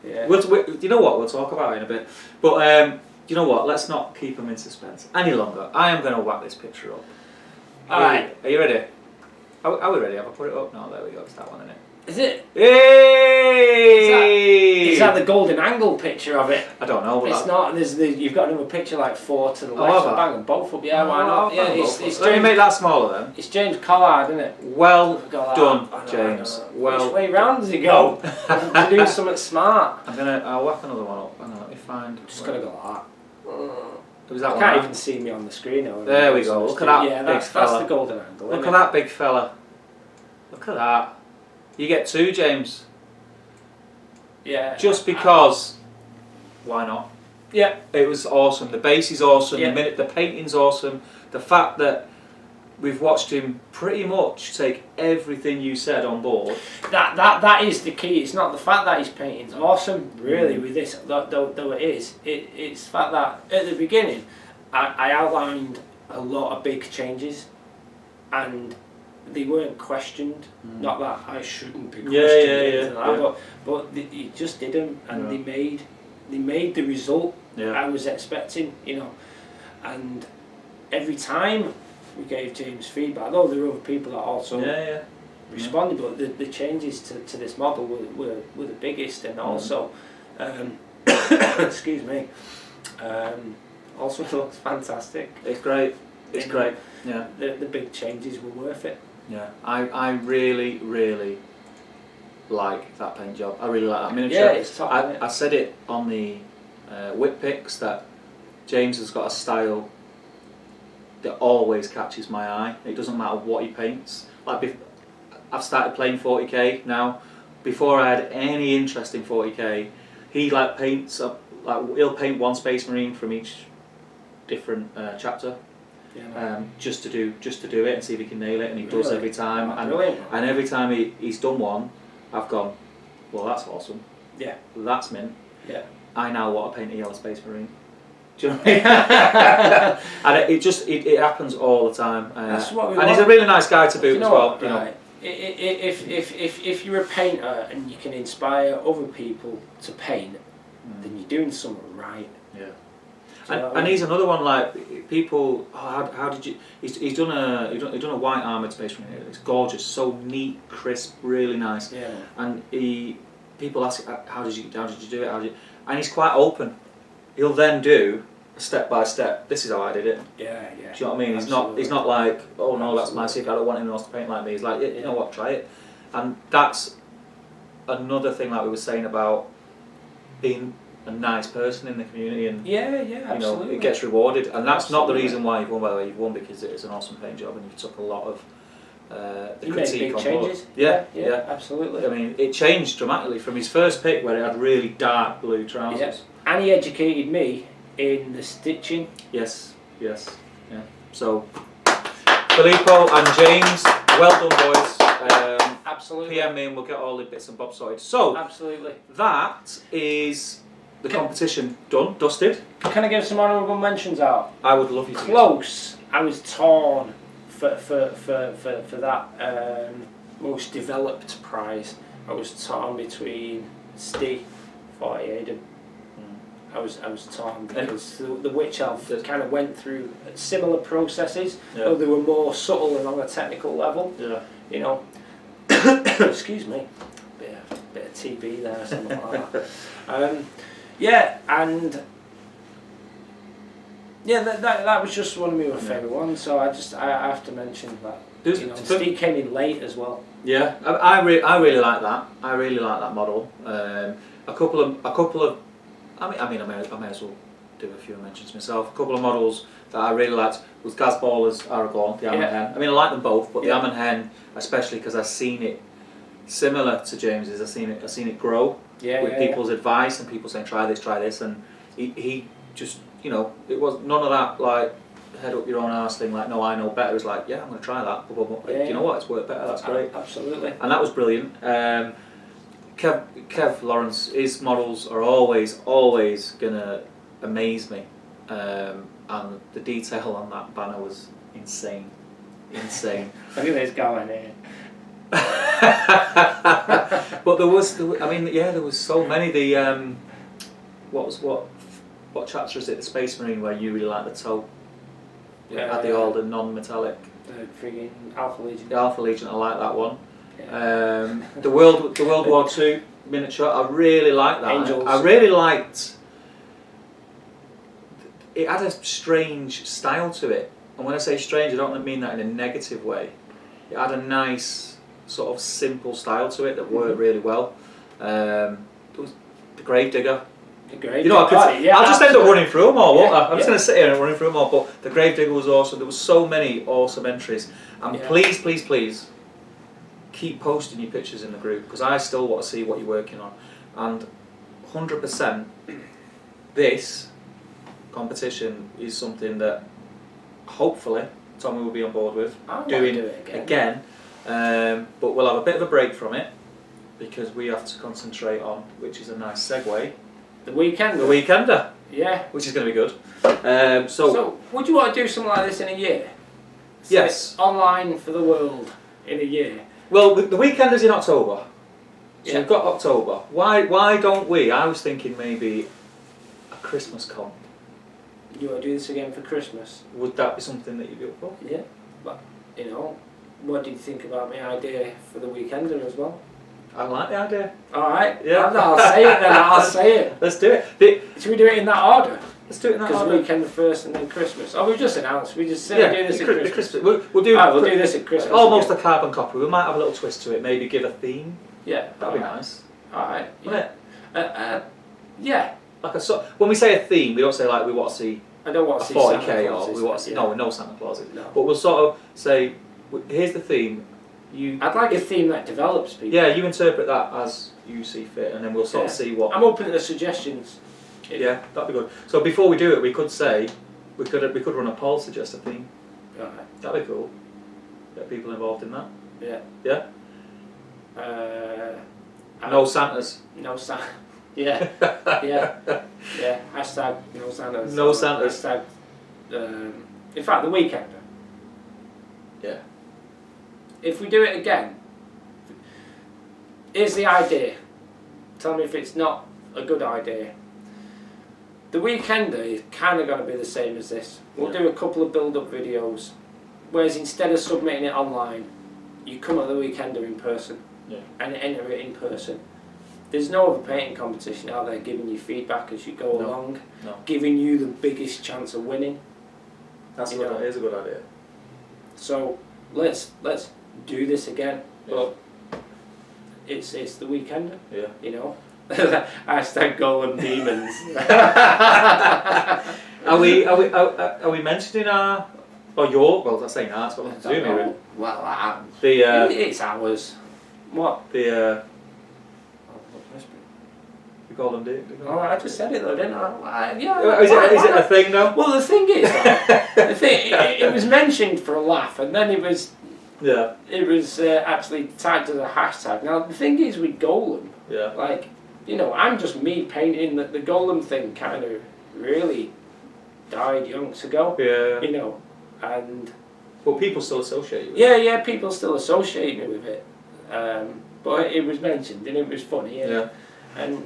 Yeah. You know what? We'll talk about it in a bit. But you know what? Let's not keep them in suspense any longer. I am going to whack this picture up. Alright. Are you ready? Are we ready? Have I put it up? No, there we go. It's that one, isn't it? Is it? Hey! Is that the golden angle picture of it? I don't know. But It's not. You've got another picture like 4 to the Oh, left. have So I? bang them both up. Yeah, why not? Yeah, it's Let me James. make that smaller then. It's James Collard, isn't it? Well done, I know, James. I know. Well. Which way round does he go? To do something smart. I'll whack another one up. Hang on, let me find. Just gotta go like that. Was that I one can't right? even see me on the screen now. There we go. Look at that Yeah, big that's fella. the golden angle. Look isn't at that big fella. Look at that. You get 2, James. it? Yeah. Just because. Why not? Yeah. It was awesome. The bass is awesome. Yeah. The painting's awesome. The fact that we've watched him pretty much take everything you said on board. That is the key. It's not the fact that his painting's awesome, really, with this, though it is. It's the fact that at the beginning, I outlined a lot of big changes, and they weren't questioned. Not that I shouldn't be questioned, but he just did them, and they made the result I was expecting, you know, and every time we gave James feedback, though there were other people that also responded, but the changes to this model were the biggest, and also, excuse me, also looks fantastic. It's great. It's great. Yeah. The big changes were worth it. Yeah. I really, really like that paint job. I really like that miniature. Yeah, it's top. I said it on the whip picks that James has got a style that always catches my eye. It doesn't matter what he paints. Like I've started playing 40k now. Before I had any interest in 40k, he like paints up. Like he'll paint one Space Marine from each different chapter. Just to do it and see if he can nail it, and he does every time. And every time he's done one, I've gone, well, that's awesome. Yeah. That's mint. Yeah. I now want to paint a yellow Space Marine. Do you know what I mean? And it happens all the time. That's what we and want. he's a really nice guy to boot as well. What, you know. right. If you're a painter and you can inspire other people to paint, then you're doing something right. Yeah. And he's another one like people. Oh, how did you? He's done a a white armoured Space Marine. It's gorgeous, so neat, crisp, really nice. Yeah. And people ask how did you do it? And he's quite open. He'll then do a step by step. This is how I did it. Yeah. Do you know what I mean? He's not like, oh no, that's my secret. I don't want anyone else to paint like me. He's like, you know what, try it. And that's another thing like we were saying about being a nice person in the community, and absolutely. you know, it gets rewarded, and that's not the reason why you've won. By the way, you've won because it is an awesome paint job, and you took a lot of the you made critique big on changes. board. Yeah, absolutely. I mean, it changed dramatically from his first pick where it had really dark blue trousers. Yeah. And he educated me in the stitching. Yes, yeah. So, Filippo and James, well done, boys. Absolutely. PM me and we'll get all the bits and bobs sorted. So, absolutely. That is the competition done, dusted. Can I give some honourable mentions out? I would love you to. Close. I was torn for that most developed prize. I was torn between Steve, 48. I was torn because the Witch Elf kind of went through similar processes, though they were more subtle and on a technical level. Yeah. You know. Excuse me. Bit of TB there, something like that. That was just one of my favourite ones. So I have to mention that. Steve came in late as well. Yeah, I really like that. I really like that model. A couple of. I may as well do a few mentions myself. A couple of models that I really liked was Gaz Baller's Aragorn, the Ammon Hen. I mean, I like them both, but the Ammon Hen, especially because I've seen it similar to James's. I've seen it grow with people's advice and people saying try this, and he just, you know, it was none of that like head up your own arse thing. Like, no, I know better. It was like, yeah, I'm going to try that. You know what? It's worked better. That's great. Absolutely. And that was brilliant. Kev Lawrence, his models are always gonna amaze me, and the detail on that banner was insane. Look at this going here. But there was so many. The what chapter is it? The Space Marine where you really like the toe. Had the older non-metallic. The friggin' Alpha Legion. The Alpha Legion, I like that one. The World War II miniature, I really liked that. Angels. I really liked. It had a strange style to it, and when I say strange, I don't mean that in a negative way. It had a nice sort of simple style to it that worked really well. There was the Gravedigger. The Gravedigger. You know, I'll just end up running through them all, won't I? I'm just going to sit here and running through them all. But the Gravedigger was awesome. There were so many awesome entries, and please, please, please, keep posting your pictures in the group because I still want to see what you're working on. And 100%, this competition is something that hopefully Tommie will be on board with doing it again. But we'll have a bit of a break from it because we have to concentrate on, which is a nice segue, the Weekender. The Weekender. Yeah. Which is going to be good. So, would you want to do something like this in a year? Yes. Online for the world in a year. Well, the Weekender's in October. So Yeah. we've got October. Why don't we? I was thinking maybe a Christmas comp. You want to do this again for Christmas? Would that be something that you'd be up for? Yeah. But, you know, what do you think about my idea for the Weekender as well? I like the idea. Alright. Yeah. I'll say it then. I'll say it. Let's do it. Should we do it in that order? Let's do it in that Because order. Weekender first and then Christmas. Oh, we just announced. We just said Yeah, do this at the Christmas. We'll do. We'll do this at Christmas. Almost again. a carbon copy. We might have a little twist to it. Maybe give a theme. Yeah. That'd be nice. Alright. Wouldn't Yeah. it? Yeah. Like when we say a theme, we don't say like we want to see I don't want a to see 40k Santa or Clauses, we want to see yeah. no Santa Clauses. No. But we'll sort of say, here's the theme. I'd like a theme that develops people. Yeah, you interpret that as you see fit, and then we'll sort of see what. I'm open to the suggestions. Yeah, that'd be good. So before we do it, we could say we could run a poll, suggest a theme. Right. That'd be cool. Get people involved in that. Yeah. Yeah. No Santas. No Santa. Yeah. Yeah. Yeah. Hashtag no Santas. No Santas. Hashtag. In fact, the Weekender. Yeah. If we do it again, here's the idea. Tell me if it's not a good idea. The Weekender is kind of going to be the same as this. We'll do a couple of build-up videos, whereas instead of submitting it online, you come at the Weekender in person and enter it in person. There's no other painting competition out there giving you feedback as you go along, giving you the biggest chance of winning. That is a good idea. So let's do this again, but it's the Weekender. Yeah. You know. Hashtag Golden Demons. Are we mentioning our or your? Well, that's saying ours. Got nothing to do with it. Well, it's ours. What the Golden Demons? Oh, I just said it though, didn't I? Is it a thing though? Well, the thing is, it was mentioned for a laugh, and then it was actually tagged as a hashtag. Now the thing is with Golem, like. You know, I'm just me painting the Golem thing kind of really died yonks ago. Yeah. You know, and... Well, people still associate you with it. Yeah, people still associate me with it. But it was mentioned and it was funny. And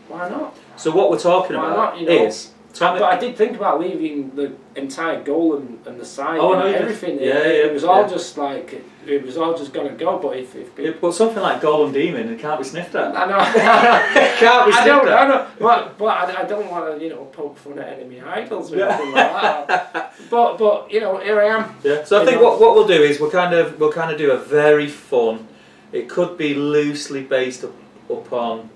why not? So what we're talking about is... But I did think about leaving the entire Golem and the side and everything. It was all just like... It was all just going to go, but if people... But something like Golem Demon, it can't be sniffed at. I know. It can't be sniffed at. I know. But I don't want to, poke fun at enemy idols or anything like that. But here I am. Yeah. So I think what we'll do is we'll kind of do a very fun. It could be loosely based upon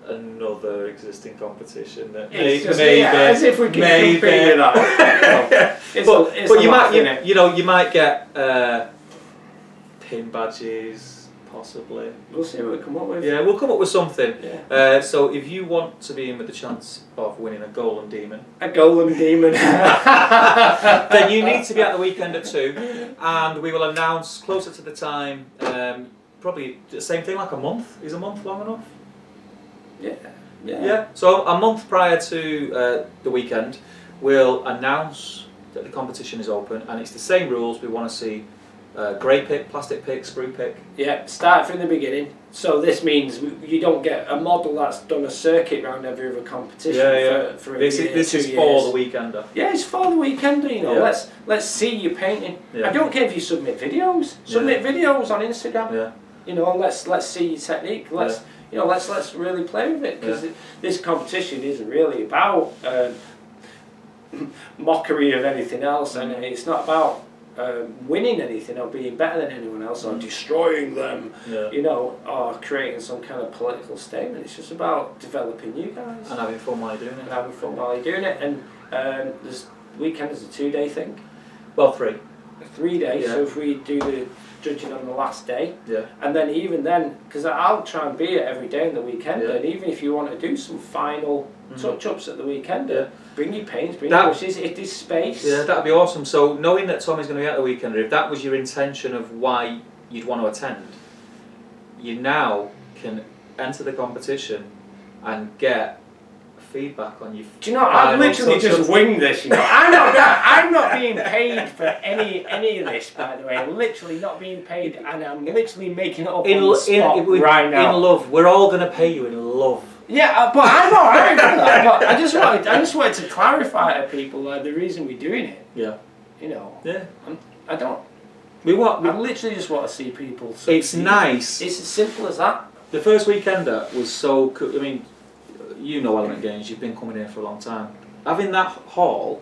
another existing competition that maybe as if we can compete with that. But you might get pin badges possibly. We'll see what we come up with. Yeah, we'll come up with something. Yeah. So if you want to be in with the chance of winning a Golem Demon, then you need to be at the Weekender too, and we will announce closer to the time. Probably the same thing, like a month. Is a month long enough? Yeah. So a month prior to the weekend, we'll announce that the competition is open, and it's the same rules. We want to see grey pick, plastic pick, sprue pick. Yeah, start from the beginning. So this means you don't get a model that's done a circuit round every other competition for a this year, this 2 is years. for the weekender. Yeah, it's for the weekender, you know. Yeah. Let's see you painting. Yeah. I don't care if you submit videos. Submit videos on Instagram. Yeah. You know, let's see your technique. Let's really play with it, because this competition isn't really about mockery of anything else, and it's not about winning anything or being better than anyone else or destroying them, you know, or creating some kind of political statement. It's just about developing you guys and having fun while you're doing it. And this weekend is a 2-day thing. Well, 3. 3 days. So if we do the judging on the last day, and then even then, because I'll try and be at every day in the weekend, and even if you want to do some final touch-ups at the weekend, bring your paints, bring your brushes, it is space. Yeah, that'd be awesome. So knowing that Tommie's going to be at the weekend, if that was your intention of why you'd want to attend, you now can enter the competition and get feedback on your. Do you know? I've literally just winged this. You know, I'm not being paid for any of this. By the way, I'm literally not being paid, and I'm literally making it up on the spot right now. In love, we're all going to pay you in love. Yeah, but I'm alright with that. But I just wanted to clarify to people the reason we're doing it. Yeah. You know. Yeah. I don't. I literally just want to see people. It's nice. It's as simple as that. The first weekender was so cool. I mean, you know Element Games, you've been coming here for a long time. Having that hall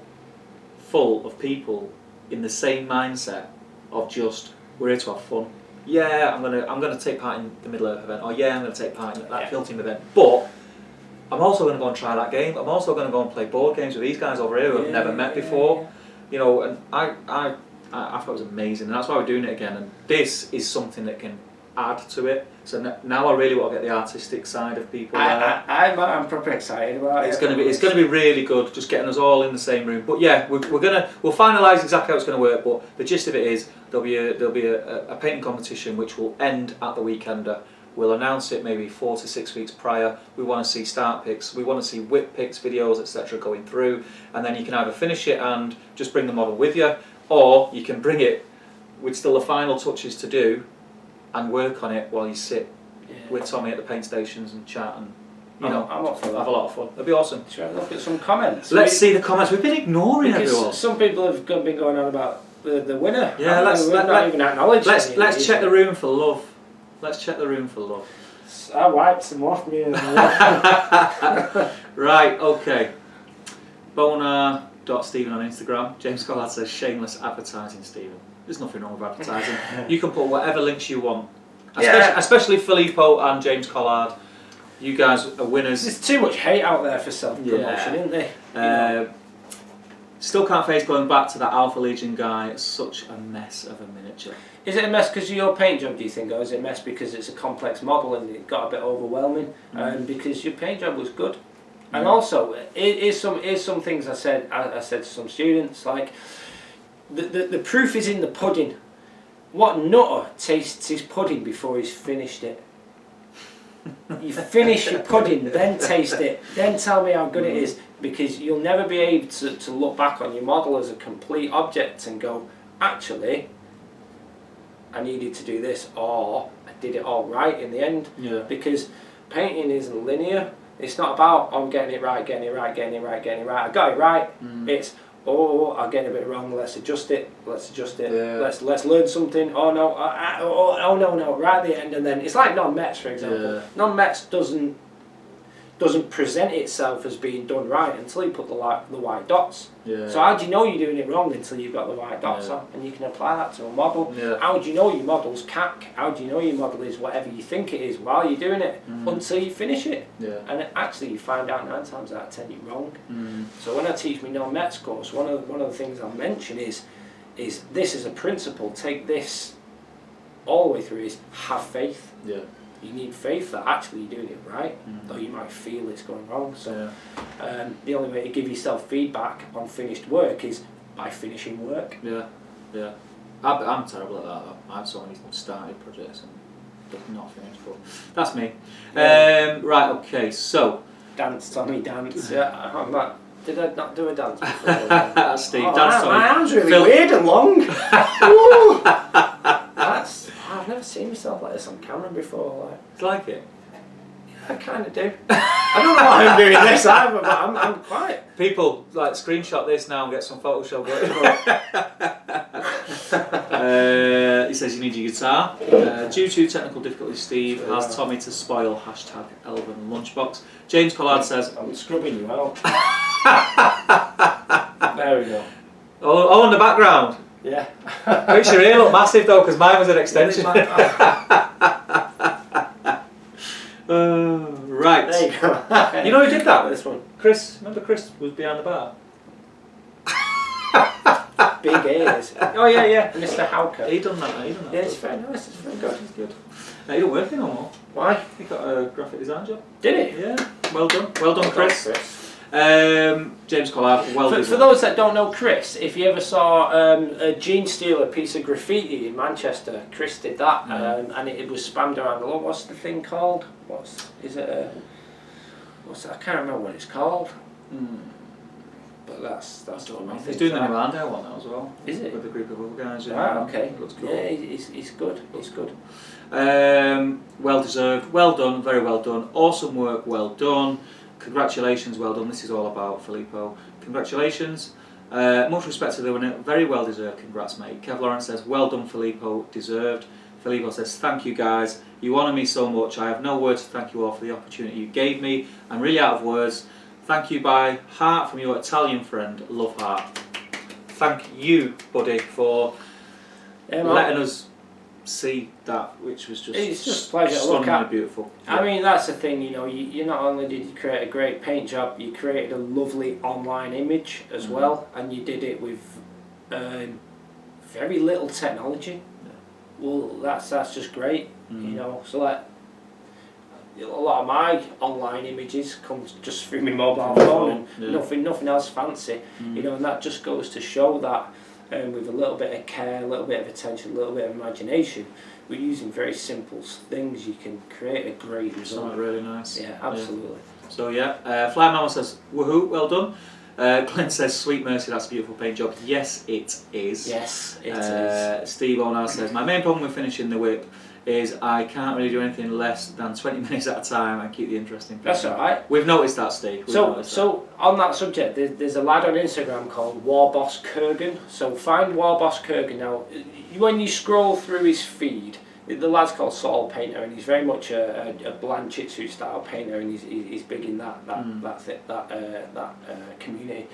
full of people in the same mindset of just, we're here to have fun. Yeah, I'm gonna take part in the middle of event, or yeah, I'm gonna take part in that field team event. But I'm also gonna go and try that game. I'm also gonna go and play board games with these guys over here who I've never met before. You know, and I thought it was amazing, and that's why we're doing it again. And this is something that can add to it. So now I really want to get the artistic side of people there. I'm proper excited about it. It's going to be really good, just getting us all in the same room. But yeah, we'll finalise exactly how it's going to work. But the gist of it is there'll be a painting competition which will end at the weekender. We'll announce it maybe 4 to 6 weeks prior. We want to see start picks, we want to see whip picks, videos, etc. going through, and then you can either finish it and just bring the model with you, or you can bring it with still the final touches to do and work on it while you sit with Tommie at the paint stations and chat and I'm up for that. Have a lot of fun. It'll be awesome. Should I look at some comments? Let's see the comments. We've been ignoring everyone. Some people have been going on about the winner. Yeah, let's even acknowledge. Let's check the room for love. Let's check the room for love. I wiped some off me. Right. Okay. Bonar.Stephen on Instagram. James Collard says shameless advertising, Stephen. There's nothing wrong with advertising. You can put whatever links you want. Especially Filippo and James Collard. You guys are winners. There's too much hate out there for self-promotion, isn't there? Still can't face going back to that Alpha Legion guy. It's such a mess of a miniature. Is it a mess because of your paint job, do you think? Or is it a mess because it's a complex model and it got a bit overwhelming? And because your paint job was good? And also, here's some things I said to some students, like, the proof is in the pudding. What nutter tastes his pudding before he's finished it? You finish your pudding, then taste it, then tell me how good it is, because you'll never be able to look back on your model as a complete object and go, actually, I needed to do this, or I did it all right in the end. Because painting isn't linear. It's not about, I'm getting it right, getting it right, getting it right, getting it right. I got it right. It's, I'm getting a bit wrong. Let's adjust it. Let's adjust it. Let's learn something. Oh no! No! Right at the end, and then it's like non-Mets, for example. Non-Mets doesn't present itself as being done right until you put the white dots. So how do you know you're doing it wrong until you've got the white dots on, and you can apply that to a model? How do you know your model's cack? How do you know your model is whatever you think it is while you're doing it until you finish it? And actually, you find out 9 times out of 10 you're wrong. So when I teach my non-Mets course, one of the things I'll mention is this as a principle. Take this all the way through. Is have faith. You need faith that actually you're doing it right, though you might feel it's going wrong. So the only way to give yourself feedback on finished work is by finishing work. I'm terrible at that. I have so many started projects and not finished, but that's me. Right, okay, so dance, Tommie, dance. Did I not do a dance before? Steve, dance. Tommie. My arm's really weird and long. never seen myself like this on camera before. Like, Do you like it? I kind of do. I don't know why I'm doing this either, but I'm quite. People, like, screenshot this now and get some Photoshop. He says you need your guitar. Due to technical difficulties, Steve has Tommie to spoil #Elven Lunchbox. James Collard says... I'm scrubbing you out. There we go. Oh, in the background. Yeah. Makes your ear look massive though, because mine was an extension. Right. There you go. You know who did that? This one. Chris. Remember Chris was behind the bar? Big ears. Oh yeah, Mr. Hauker. He done that. Yeah, it's very nice. It's very good. It's good. He don't work no more. Why? He got a graphic design job. Did it? Yeah. Well done, Chris. James Collard. For those that don't know Chris, if you ever saw a Gene steal a piece of graffiti in Manchester, Chris did that, and it was spammed around a lot. What's the thing called? What's I can't remember what it's called. But that's what I think. He's doing the new Landau one now as well. Is it? With a group of other guys. Ah, okay. Looks cool. Yeah, he's good. He's good. Well deserved. Well done. Very well done. Awesome work. Well done. Congratulations. Well done. This is all about Filippo. Congratulations. Much respect to the winner. Very well deserved. Congrats, mate. Kev Lawrence says, well done, Filippo. Deserved. Filippo says, thank you, guys. You honour me so much. I have no words to thank you all for the opportunity you gave me. I'm really out of words. Thank you by heart from your Italian friend, Love Heart. Thank you, buddy, for letting us see that, which was just, it's just a pleasure to look at. Beautiful. I mean, that's the thing, you know, you not only did you create a great paint job, you created a lovely online image as well, and you did it with very little technology. Well, that's just great, you know. So like a lot of my online images come just through my mobile phone and nothing else fancy, you know, and that just goes to show that with a little bit of care, a little bit of attention, a little bit of imagination, we're using very simple things. You can create a great result. Something really nice. Yeah, absolutely. Yeah. So yeah, Fly Mama says, woohoo, well done. Glenn says, sweet mercy, that's a beautiful paint job. Yes, it is. Yes, it is. Steve Onar says, my main problem with finishing the whip is I can't really do anything less than 20 minutes at a time and keep the interest in. That's alright. We've noticed that, Steve. So on that subject, there's a lad on Instagram called Warboss Kurgan. So find Warboss Kurgan. Now, when you scroll through his feed, the lad's called Soul Painter, and he's very much a Blanchitsu style painter, and he's big in that community.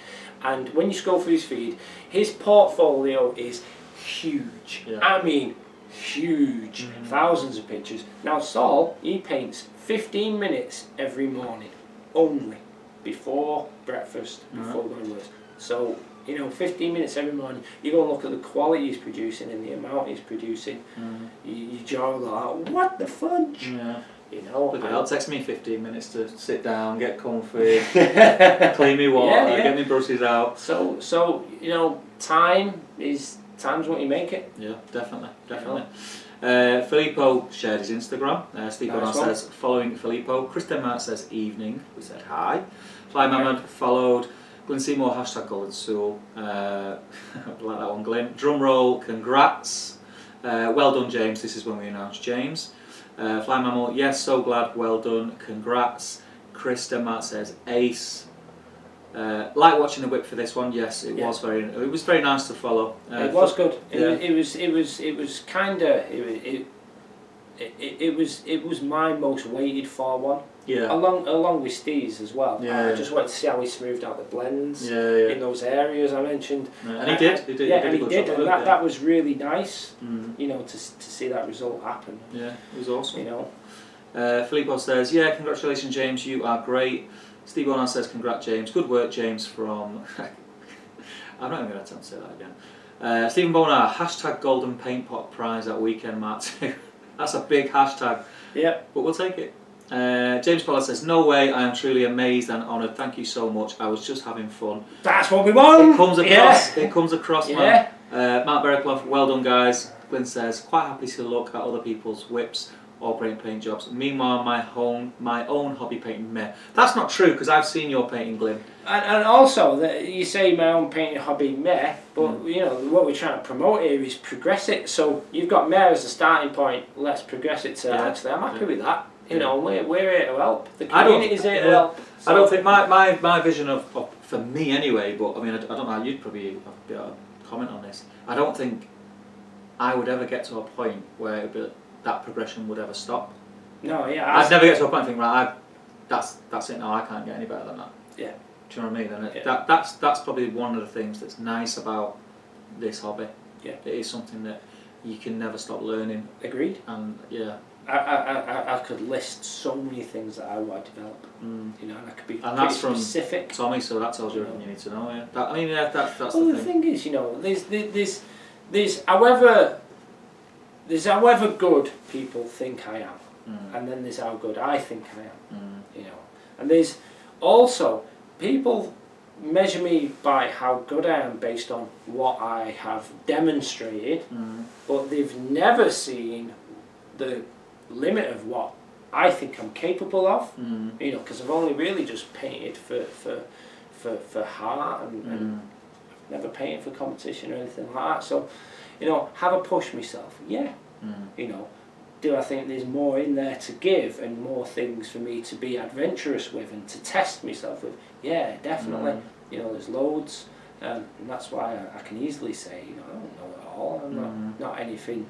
And when you scroll through his feed, his portfolio is huge. Yeah. I mean, huge. Thousands of pictures. Now Saul, he paints 15 minutes every morning only, before breakfast, before going to work. So, you know, 15 minutes every morning, you go and look at the quality he's producing and the amount he's producing, you jaw like, what the fudge? Yeah. You know, it'll take me 15 minutes to sit down, get comfy, clean me water, get me brushes out. So you know, time's what you make it. Yeah, definitely. Filippo shared his Instagram. Steve Bonner says, following Filippo. Chris Denmark says, evening. We said hi. Fly Mammoth followed. Glenn Seymour, #Golden Soulle. I like that one, Glenn. Drum roll, congrats. Well done, James. This is when we announced James. Fly Mammal, yes, so glad, well done, congrats. Chris Denmark says, ace. Like watching the whip for this one, yes, it was very nice to follow. It was good. It was my most waited for one. Yeah. Along with Steve's as well. Yeah. I just wanted to see how he smoothed out the blends in those areas I mentioned. And he did. He did. And that was really nice. You know, to see that result happen. Yeah, it was awesome. You know. Filippo says, yeah, congratulations, James. You are great. Steve Onan says, congrats, James. Good work, James. From I'm not even going to attempt to say that again. Stephen Bonar, #Golden Paint Pot Prize at Weekend Mark 2. That's a big hashtag. Yeah. But we'll take it. James Pollard says, no way, I am truly amazed and honoured. Thank you so much. I was just having fun. That's what we want. It comes across. It comes across, man. Mark Berikloff, well done, guys. Glyn says, quite happy to look at other people's whips or great paint jobs. Meanwhile, my own hobby painting meh. That's not true, because I've seen your painting, Glyn. And also, you say my own painting hobby meh, but you know what we're trying to promote here is progress it. So you've got meh as a starting point. Let's progress it to actually. I'm happy with that. You know, we're here to help. The community's here to help. So. I don't think my vision of for me anyway. But I mean, I don't know. You'd probably have a bit of a comment on this. I don't think I would ever get to a point where that progression would ever stop. No, yeah. I'd never get to a point and think, right, that's it now. I can't get any better than that. Yeah. Do you know what I mean? And that's probably one of the things that's nice about this hobby. Yeah. It is something that you can never stop learning. Agreed. And yeah. I could list so many things that I want to develop. You know, and I could be and that's specific. From Tommie, so that tells you everything you need to know. Yeah. That's well, the thing is, you know, there's however good people think I am, and then there's how good I think I am. You know, and there's also people measure me by how good I am based on what I have demonstrated, but they've never seen the limit of what I think I'm capable of. You know, because I've only really just painted for heart and never painted for competition or anything like that. So, you know, have a push myself. Yeah. You know, do I think there's more in there to give and more things for me to be adventurous with and to test myself with? Yeah, definitely. You know, there's loads, and that's why I can easily say, you know, I don't know it all. I'm not anything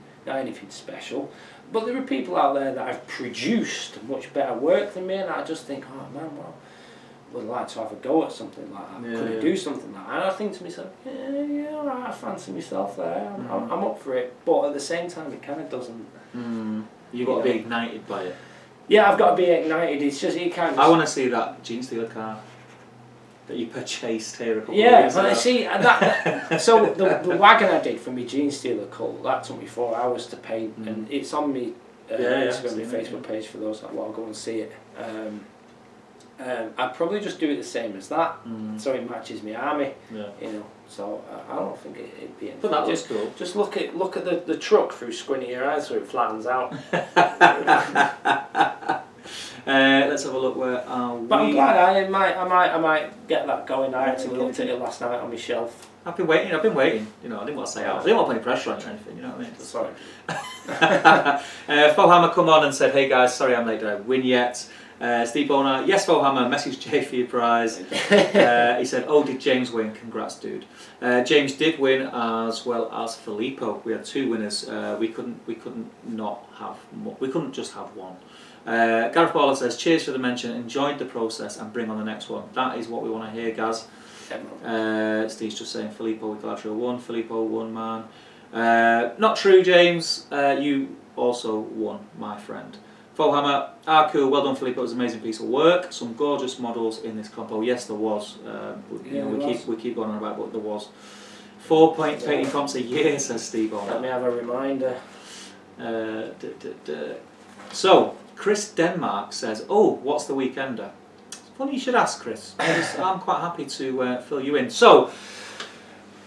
special. But there are people out there that have produced much better work than me, and I just think, oh man, well, would like to have a go at something like that. Could I do something like that? And I think to myself, yeah, all right, I fancy myself there. I'm up for it. But at the same time, it kind of doesn't. You've got to be ignited by it. Yeah, I've got to be ignited. It's just you can't. I want to see that Gene Stealer car that you purchased here a couple of years ago. But I see so the wagon I did for me Gene Stealer cult, that took me 4 hours to paint, and it's on me Instagram and Facebook page for those that want to go and see it. I'd probably just do it the same as that, so it matches my army. You know, so I don't think it'd be anything. But that looks cool. Just look at the truck through squinty your eyes so it flattens out. Let's have a look. Where are we? But I'm glad I might get that going. I actually looked at it last night on my shelf. I've been waiting. You know, I didn't want to say out. I didn't want to put any pressure on you or anything. You know what I mean? Sorry. Fohammer come on and said, "Hey guys, sorry I'm late. Did I win yet?" Steve Boner, yes, Fohammer, message Jay for your prize. He said, oh, did James win? Congrats, dude. James did win, as well as Filippo. We had 2 winners. We couldn't just have one. Gareth Baller says, cheers for the mention, enjoyed the process and bring on the next one. That is what we want to hear, Gaz. Steve's just saying Filippo with Galadriel 1, Filippo 1 man. Not true, James. You also won, my friend. Fohammer, cool, well done Filippo, it was an amazing piece of work. Some gorgeous models in this compo. Yes, there was. We keep going on about it, but there was. 4 painting comps a year, says Steve on. Let me have a reminder. So, Chris Denmark says, oh, what's the Weekender? Funny you should ask, Chris. I'm quite happy to fill you in. So,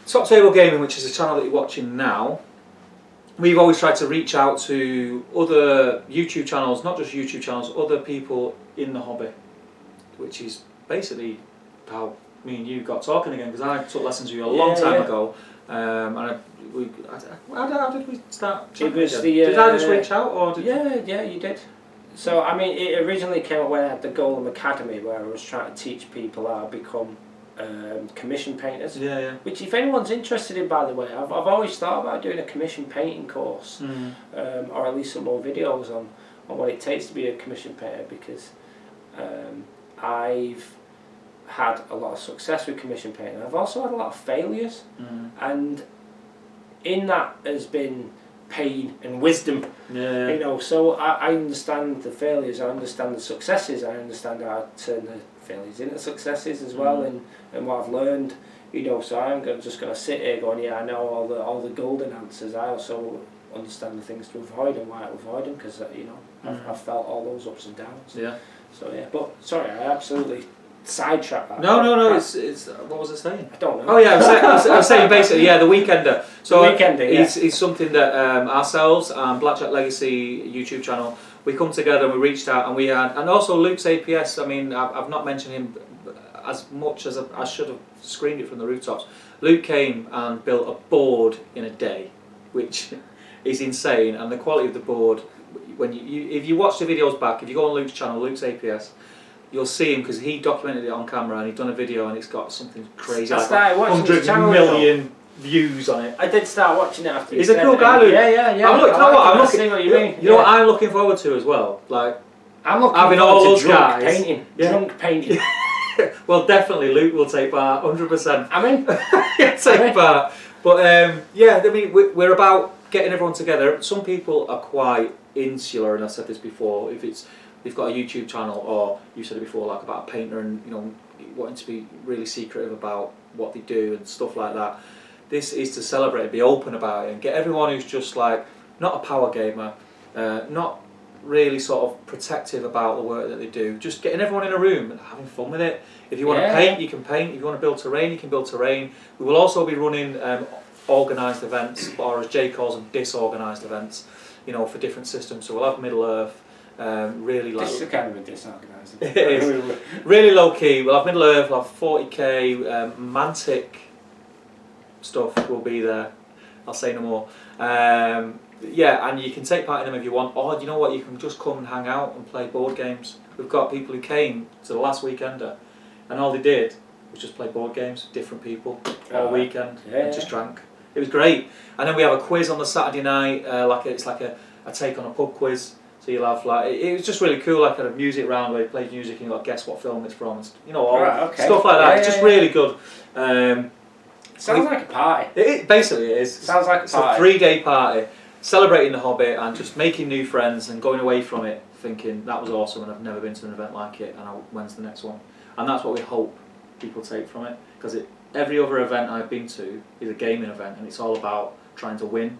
Top Table Gaming, which is a channel that you're watching now, we've always tried to reach out to other YouTube channels, not just YouTube channels, other people in the hobby, which is basically how me and you got talking again, because I took lessons with you a long time ago. And how did we start? Did I just reach out, or did yeah, you did. So I mean, it originally came up when I had the Golem Academy, where I was trying to teach people how to become commission painters. Which, if anyone's interested in, by the way, I've always thought about doing a commission painting course, or at least some more videos on what it takes to be a commission painter, because I've had a lot of success with commission painting. I've also had a lot of failures, and in that has been pain and wisdom. You know, so I understand the failures, I understand the successes, I understand how to turn the failures into successes as well, and what I've learned. You know, so I'm just going to sit here going, yeah, I know all the golden answers. I also understand the things to avoid and why to avoid them, because you know, I've felt all those ups and downs. So yeah, but sorry, I absolutely sidetrack that. No. It's what was I saying? I don't know. Oh yeah, I was saying basically, yeah, the Weekender. So The Weekender, yeah. it's something that ourselves and Blackjack Legacy YouTube channel, we come together and we reached out and we had, and also Luke's APS. I mean, I've not mentioned him as much as I should have screamed it from the rooftops. Luke came and built a board in a day, which is insane, and the quality of the board. When if you watch the videos back, if you go on Luke's channel, Luke's APS, you'll see him because he documented it on camera and he's done a video and it's got something crazy, like 100 million views on it. I did start watching it after. He's a cool guy, Luke. Yeah. You know what? See what you mean. You know what I'm looking forward to as well, like I'm looking having forward all to those drunk guys. painting. Yeah. Drunk painting. Well, definitely Luke will take part, 100%. I mean, take part. But yeah, I mean, we're about getting everyone together. Some people are quite insular, and I said this before. If they've got a YouTube channel, or you said it before, like about a painter, and wanting to be really secretive about what they do and stuff like that. This is to celebrate, be open about it, and get everyone who's just like not a power gamer, not really sort of protective about the work that they do. Just getting everyone in a room and having fun with it. If you want to paint, you can paint. If you want to build terrain, you can build terrain. We will also be running organised events, or as Jay calls them, disorganised events. For different systems. So we'll have Middle Earth. Really like. This is kind of a disorganised. It is really low key. We'll have Middle Earth. We'll have 40k Mantic stuff will be there. I'll say no more. Yeah, and you can take part in them if you want, or you know what, you can just come and hang out and play board games. We've got people who came to the last Weekender, and all they did was just play board games with different people all weekend and just drank. It was great. And then we have a quiz on the Saturday night, it's like a take on a pub quiz. So you'll have it was just really cool, like a music round where you play music and you've got to guess what film it's from, stuff like that. It's just really good. Sounds like a party. Basically it is. Sounds like a party. It's a 3-day party, celebrating the hobby and just making new friends and going away from it thinking that was awesome and I've never been to an event like it, and when's the next one? And that's what we hope people take from it, because every other event I've been to is a gaming event, and it's all about trying to win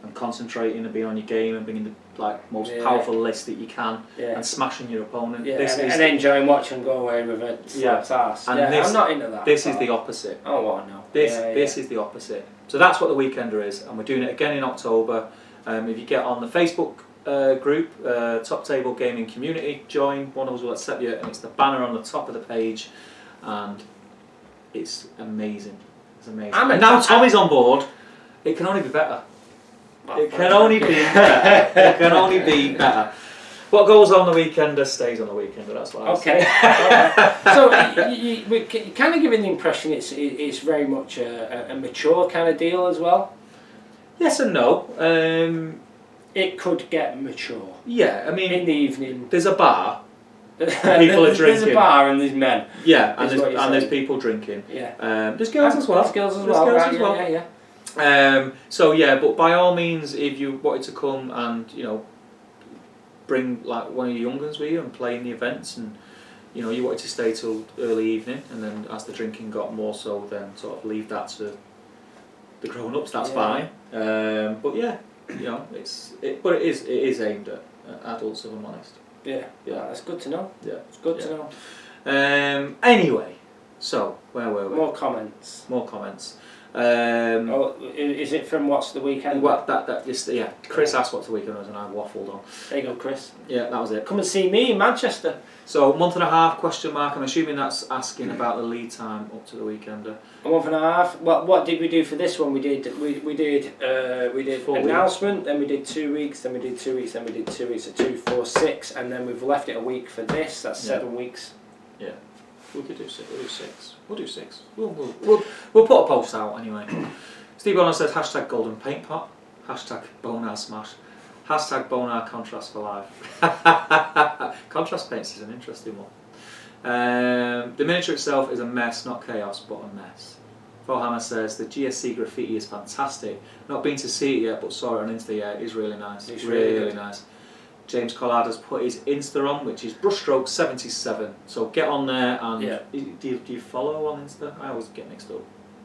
and concentrating and being on your game and being the most powerful list that you can and smashing your opponent. Yeah, and enjoying watching them go away with a slapped ass. And I'm not into that. This is the opposite. Oh, well, no. This is the opposite. So that's what the Weekender is, and we're doing it again in October. If you get on the Facebook group, Top Table Gaming Community, join. One of us will accept you, and it's the banner on the top of the page, and it's amazing. It's amazing. And now Tommie's on board. It can only be better. It can only be better. It can only be better. What goes on the Weekender stays on the Weekender. That's what I say. So you're kind of giving the impression it's very much a mature kind of deal as well. Yes and no. It could get mature. Yeah, I mean, in the evening, there's a bar. People are drinking. There's a bar and there's men. Yeah, and there's people drinking. Yeah. There's girls as well. There's girls as well. Yeah. So yeah, but by all means, if you wanted to come and bring like one of your young ones with you and play in the events, and you wanted to stay till early evening, and then as the drinking got more so, then sort of leave that to the grown-ups. That's fine. But yeah, it is aimed at adults, if I'm honest. Yeah, that's good to know. Yeah, it's good to know. Anyway, so where were we? More comments. Is it from what's the weekend? Well, Chris asked what's the weekend was, and I waffled on. There you go, Chris. Yeah, that was it. Come and see me in Manchester. So, month and a half, question mark. I'm assuming that's asking about the lead time up to the Weekender. A month and a half. What did we do for this one? We did announcement, then we did 2 weeks, then we did 2 weeks, then we did 2 weeks, so 2, 4, 6, and then we've left it a week for this. That's 7 weeks. Yeah. We could do 6. We'll do 6. We'll put a post out anyway. Steve Bonner says # golden paint pot, # bonar smash, # bonar contrast for life. Contrast paints is an interesting one. The miniature itself is a mess, not chaos, but a mess. Fohammer says the GSC graffiti is fantastic. Not been to see it yet, but saw it on Insta. Yeah, it is really nice. It's really nice. James Collard has put his Insta on, which is brushstroke77. So get on there and do you follow on Insta? I always get mixed up.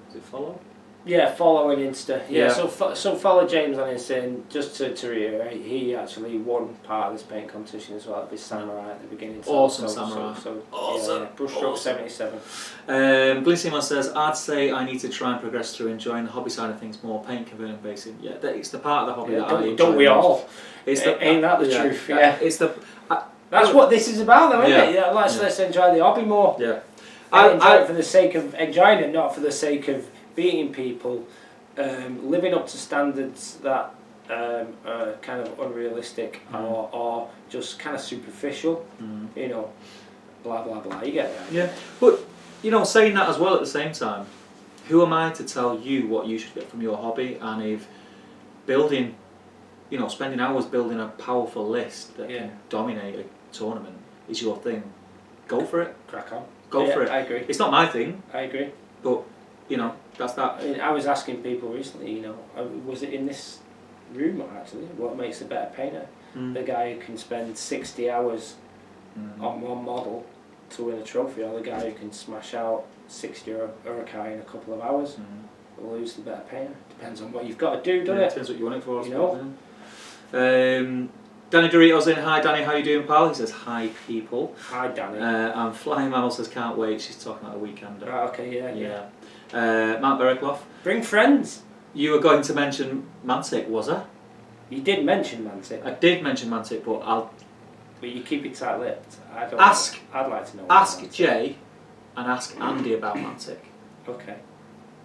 Is it follow? Yeah, follow on Insta. Yeah. So follow James on Insta, and just to reiterate, he actually won part of this paint competition as well. His samurai at the beginning. Awesome samurai. Awesome. Yeah, brushstroke Awesome. 77. Glissyman says, I'd say I need to try and progress through enjoying the hobby side of things more. Paint, converting, basing. Yeah, it's the part of the hobby that I enjoy. Don't we all? It's Ain't that the truth? Yeah. It's the. That's what this is about, though, isn't Yeah. it? Yeah, let's enjoy the hobby more. Yeah. Enjoy it for the sake of enjoying it, not for the sake of beating people, living up to standards that are kind of unrealistic or just kind of superficial. You know, blah blah blah. You get that? Yeah, but you know, saying that as well at the same time, who am I to tell you what you should get from your hobby? And if building, you know, spending hours building a powerful list that can dominate a tournament is your thing, go for it. Crack on. Go for it. I agree. It's not my thing. I agree. But you know, that's that. I mean, I was asking people recently. You know, was it in this room actually? What makes a better painter? The guy who can spend 60 hours on one model to win a trophy, or the guy who can smash out 60 Urukai in a couple of hours? Will lose the better painter. Depends on what you've got to do, doesn't it? Depends what you want it for. You know. Danny Doritos in. Hi Danny, how you doing, pal? He says hi people. Hi Danny. And Flying Mammal says can't wait. She's talking about a weekend. Right, okay, yeah. Matt Berikloff. Bring friends. You were going to mention Mantic, was I? You did mention Mantic. I did mention Mantic, but But you keep it tight-lipped. I don't. Ask. Know. I'd like to know. Ask Jay, and ask Andy about Mantic. Okay.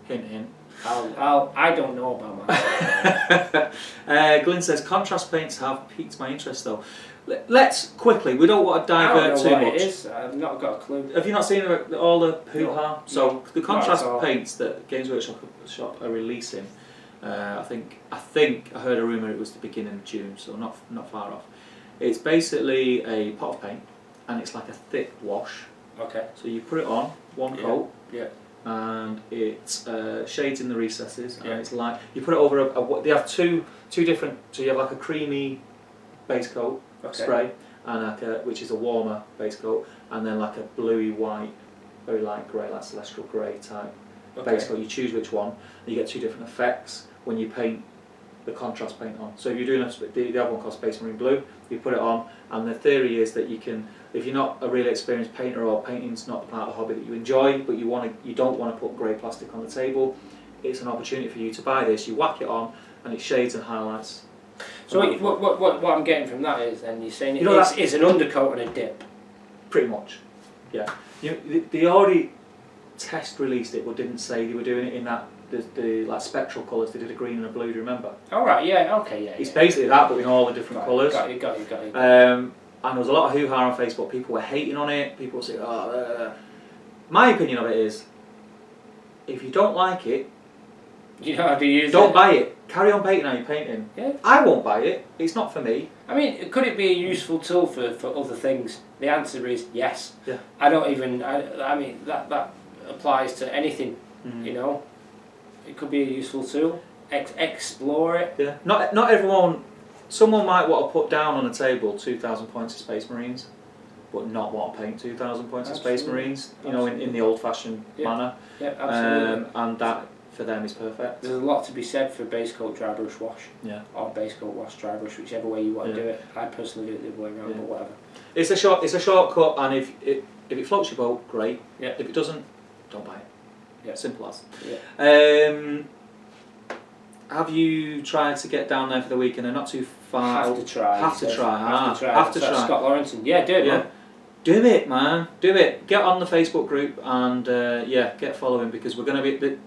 Hint, hint. I don't know about Mantic. Glyn says contrast paints have piqued my interest though. Let's quickly. We don't want to divert too much. It is. I've not got a clue. Have you not seen all the hoo-ha? No. So the contrast paints that Games Workshop are releasing. I think I heard a rumour it was the beginning of June, so not far off. It's basically a pot of paint, and it's like a thick wash. Okay. So you put it on one coat. Yeah. And it shades in the recesses, and it's like you put it over they have two different. So you have like a creamy base coat spray, and which is a warmer base coat, and then like a bluey white, very light grey, like celestial grey type base coat. You choose which one, and you get two different effects when you paint the contrast paint on. So if you're doing the other one called Space Marine Blue, you put it on, and the theory is that you can. If you're not a really experienced painter or painting's not the part of the hobby that you enjoy, but you don't want to put grey plastic on the table, it's an opportunity for you to buy this. You whack it on, and it shades and highlights. So what I'm getting from that is, then you're saying it's an undercoat and a dip. Pretty much, yeah. They already test released it, but didn't say they were doing it in that the like spectral colours. They did a green and a blue. Do you remember? All right. Yeah. Okay. Yeah. It's basically that, but in all the different colours. Got you. And there was a lot of hoo-ha on Facebook. People were hating on it. People were saying, My opinion of it is, if you don't like it, you don't have to use don't buy it. Carry on painting how you're painting. Yeah. I won't buy it. It's not for me. I mean, could it be a useful tool for other things? The answer is yes. Yeah. I don't even. I mean that applies to anything. You know, it could be a useful tool. Explore it. Yeah. Not everyone. Someone might want to put down on a table 2,000 points of Space Marines, but not want to paint 2,000 points of Space Marines. You know, in the old-fashioned manner. Yeah, absolutely. And that for them is perfect. There's a lot to be said for base coat dry brush wash. Yeah. Or base coat wash dry brush, whichever way you want to do it. I personally do it the other way around, but whatever. It's a shortcut, and if it floats your boat, great. Yeah. If it doesn't, don't buy it. Yeah. Simple as. Yeah. Have you tried to get down there for the weekend? They're not too far. Have to try. Have to try. Scott Lawrenson. Yeah, do it, man. Do it, man. Do it. Get on the Facebook group and get following, because we're going to be.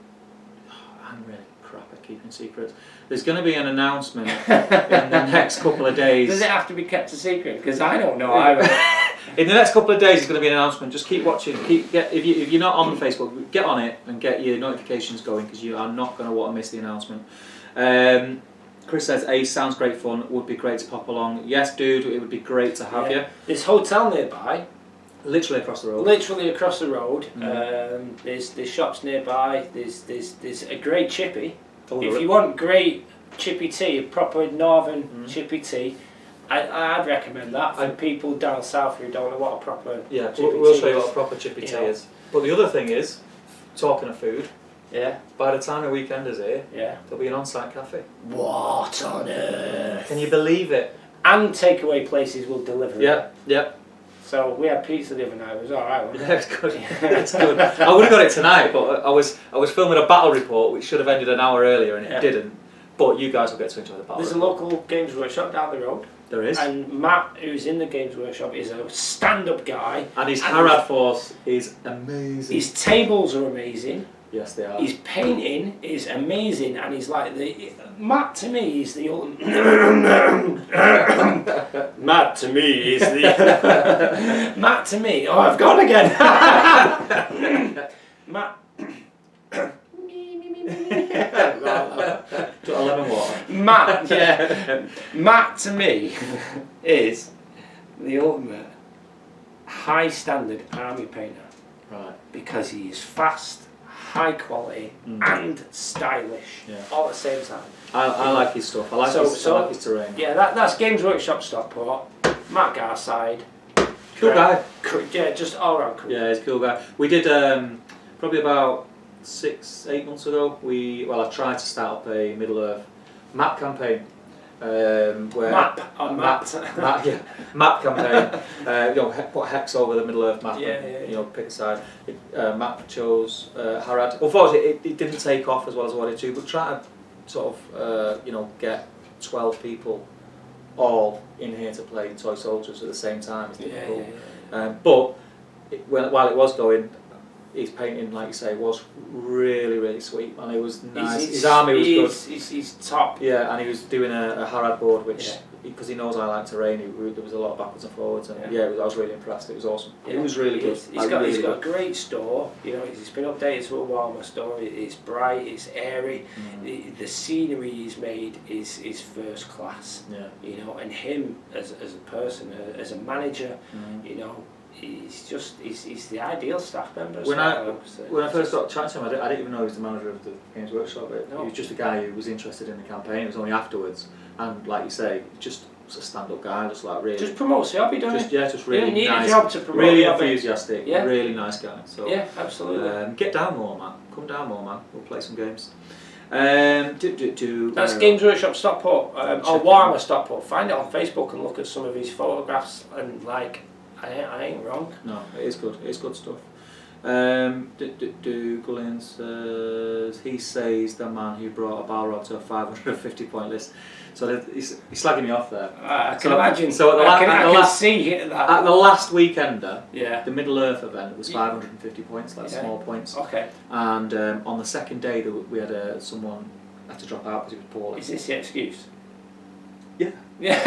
I'm really crap at keeping secrets. There's going to be an announcement in the next couple of days. Does it have to be kept a secret? Because I don't know either. In the next couple of days, there's going to be an announcement. Just keep watching. If you're not on the Facebook, get on it and get your notifications going, because you are not going to want to miss the announcement. Chris says, Ace, sounds great fun, would be great to pop along. Yes, dude, it would be great to have you. This hotel nearby. Literally across the road. Literally across the road. There's shops nearby. There's a great chippy. If you want great chippy tea, a proper northern chippy tea, I'd recommend that for people down south who don't know what a proper chippy we'll tea show you is. what a proper chippy tea is. But the other thing is, talking of food, Yeah. By the time the weekend is here, Yeah. there'll be an on-site cafe. What on earth? Can you believe it? And takeaway places will deliver it. Yeah, yeah. So we had pizza the other night. It was all right. Wasn't it? Yeah, it's good. It's good. I would have got it tonight, but I was filming a battle report which should have ended an hour earlier, and it didn't. But you guys will get to enjoy the battle. There's report. a local Games Workshop down the road. There is. And Matt, who's in the Games Workshop, is a stand-up guy. And his Harad force is amazing. His tables are amazing. Yes, they are. His painting is amazing, and he's like Matt to me is the Matt to me is the Matt to me. Oh, I've gone again. Matt. Do a lemon water. Matt, yeah. Matt to me is the ultimate high standard army painter. Right. Because he is fast, high quality, and stylish all at the same time. I like his stuff. I like his terrain. Yeah, that's Games Workshop Stockport. Matt Garside. Cool guy. Yeah, just all round cool. Yeah, he's a cool guy. We did probably about 6-8 months ago. I tried to start up a Middle Earth map campaign. Where map campaign. Put hex over the Middle Earth map. Yeah. Pick a side. Map chose Harad. Unfortunately, it didn't take off as well as I wanted to. But try to sort of get 12 people all in here to play Toy Soldiers at the same time. It's difficult. But while it was going, his painting, like you say, was really, really sweet, and it was nice. His army was good. He's top. Yeah, and he was doing a Harad board, which, because he knows I like terrain, there was a lot of backwards and forwards, and I was really impressed. It was awesome. It was really good. He's got a great store. It's been updated to a warmer store. It's bright, it's airy. The scenery he's made is first class. Yeah. And him as a person, as a manager, he's the ideal staff member. When I first got chatting to him, I didn't even know he was the manager of the Games Workshop. He was just a guy who was interested in the campaign. It was only afterwards, and like you say, just a stand-up guy, just like really. Just promotes the hobby, don't you? Just really need nice. A job to promote really the hobby. Enthusiastic. Yeah. Really nice guy. So yeah, absolutely. Get down more, man. Come down more, man. We'll play some games. That's Games Workshop Stockport, or Warhammer Stockport. Find it on Facebook and look at some of his photographs, and I ain't wrong. No, it is good. It's good stuff. Gullion says, he says the man who brought a Balrog to a 550 point list. So he's slagging me off there. I can imagine. So I can see that. At the last weekender, yeah. the Middle Earth event was 550 points, like small points. Okay. And on the second day, we had someone had to drop out because he was poorly. Is this the excuse? Yeah. Yeah.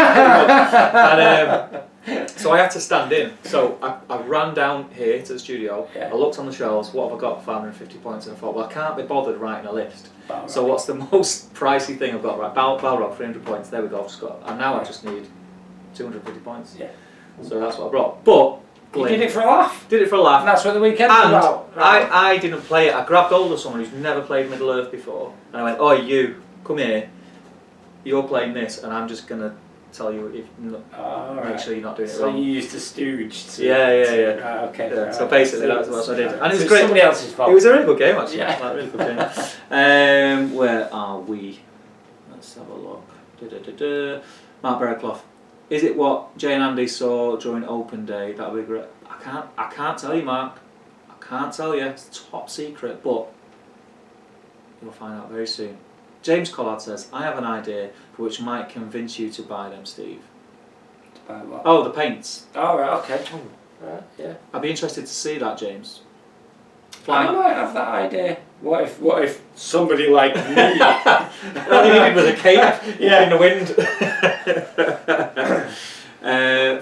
And, so I had to stand in. So I ran down here to the studio. Yeah. I looked on the shelves. What have I got for 550 points? And I thought, well, I can't be bothered writing a list. Balrog. So what's the most pricey thing I've got? Right, Balrog, 300 points. There we go. And now I just need 250 points. Yeah. So that's what I brought. But you did it for a laugh. Did it for a laugh. And that's what the weekend was about. Right. I didn't play it. I grabbed hold of someone who's never played Middle Earth before, and I went, "Oh, you come here. You're playing this, and I'm just gonna tell you if make sure you're not doing it wrong." So you used a stooge to... Yeah. okay. Yeah, so basically that's what I did. And it was so great. Somebody else's fault. It was a really good game, actually. Yeah. Like, really good game. Where are we? Let's have a look. Mark Berraclough. Is it what Jay and Andy saw during open day? That would be great. I can't tell you, Mark. I can't tell you. It's top secret, but you'll find out very soon. James Collard says, I have an idea for which might convince you to buy them, Steve. To buy what? Oh, the paints. Oh, right, okay. Right, yeah. I'd be interested to see that, James. I might have that idea. What if somebody like me... All you needed was a cape in the wind.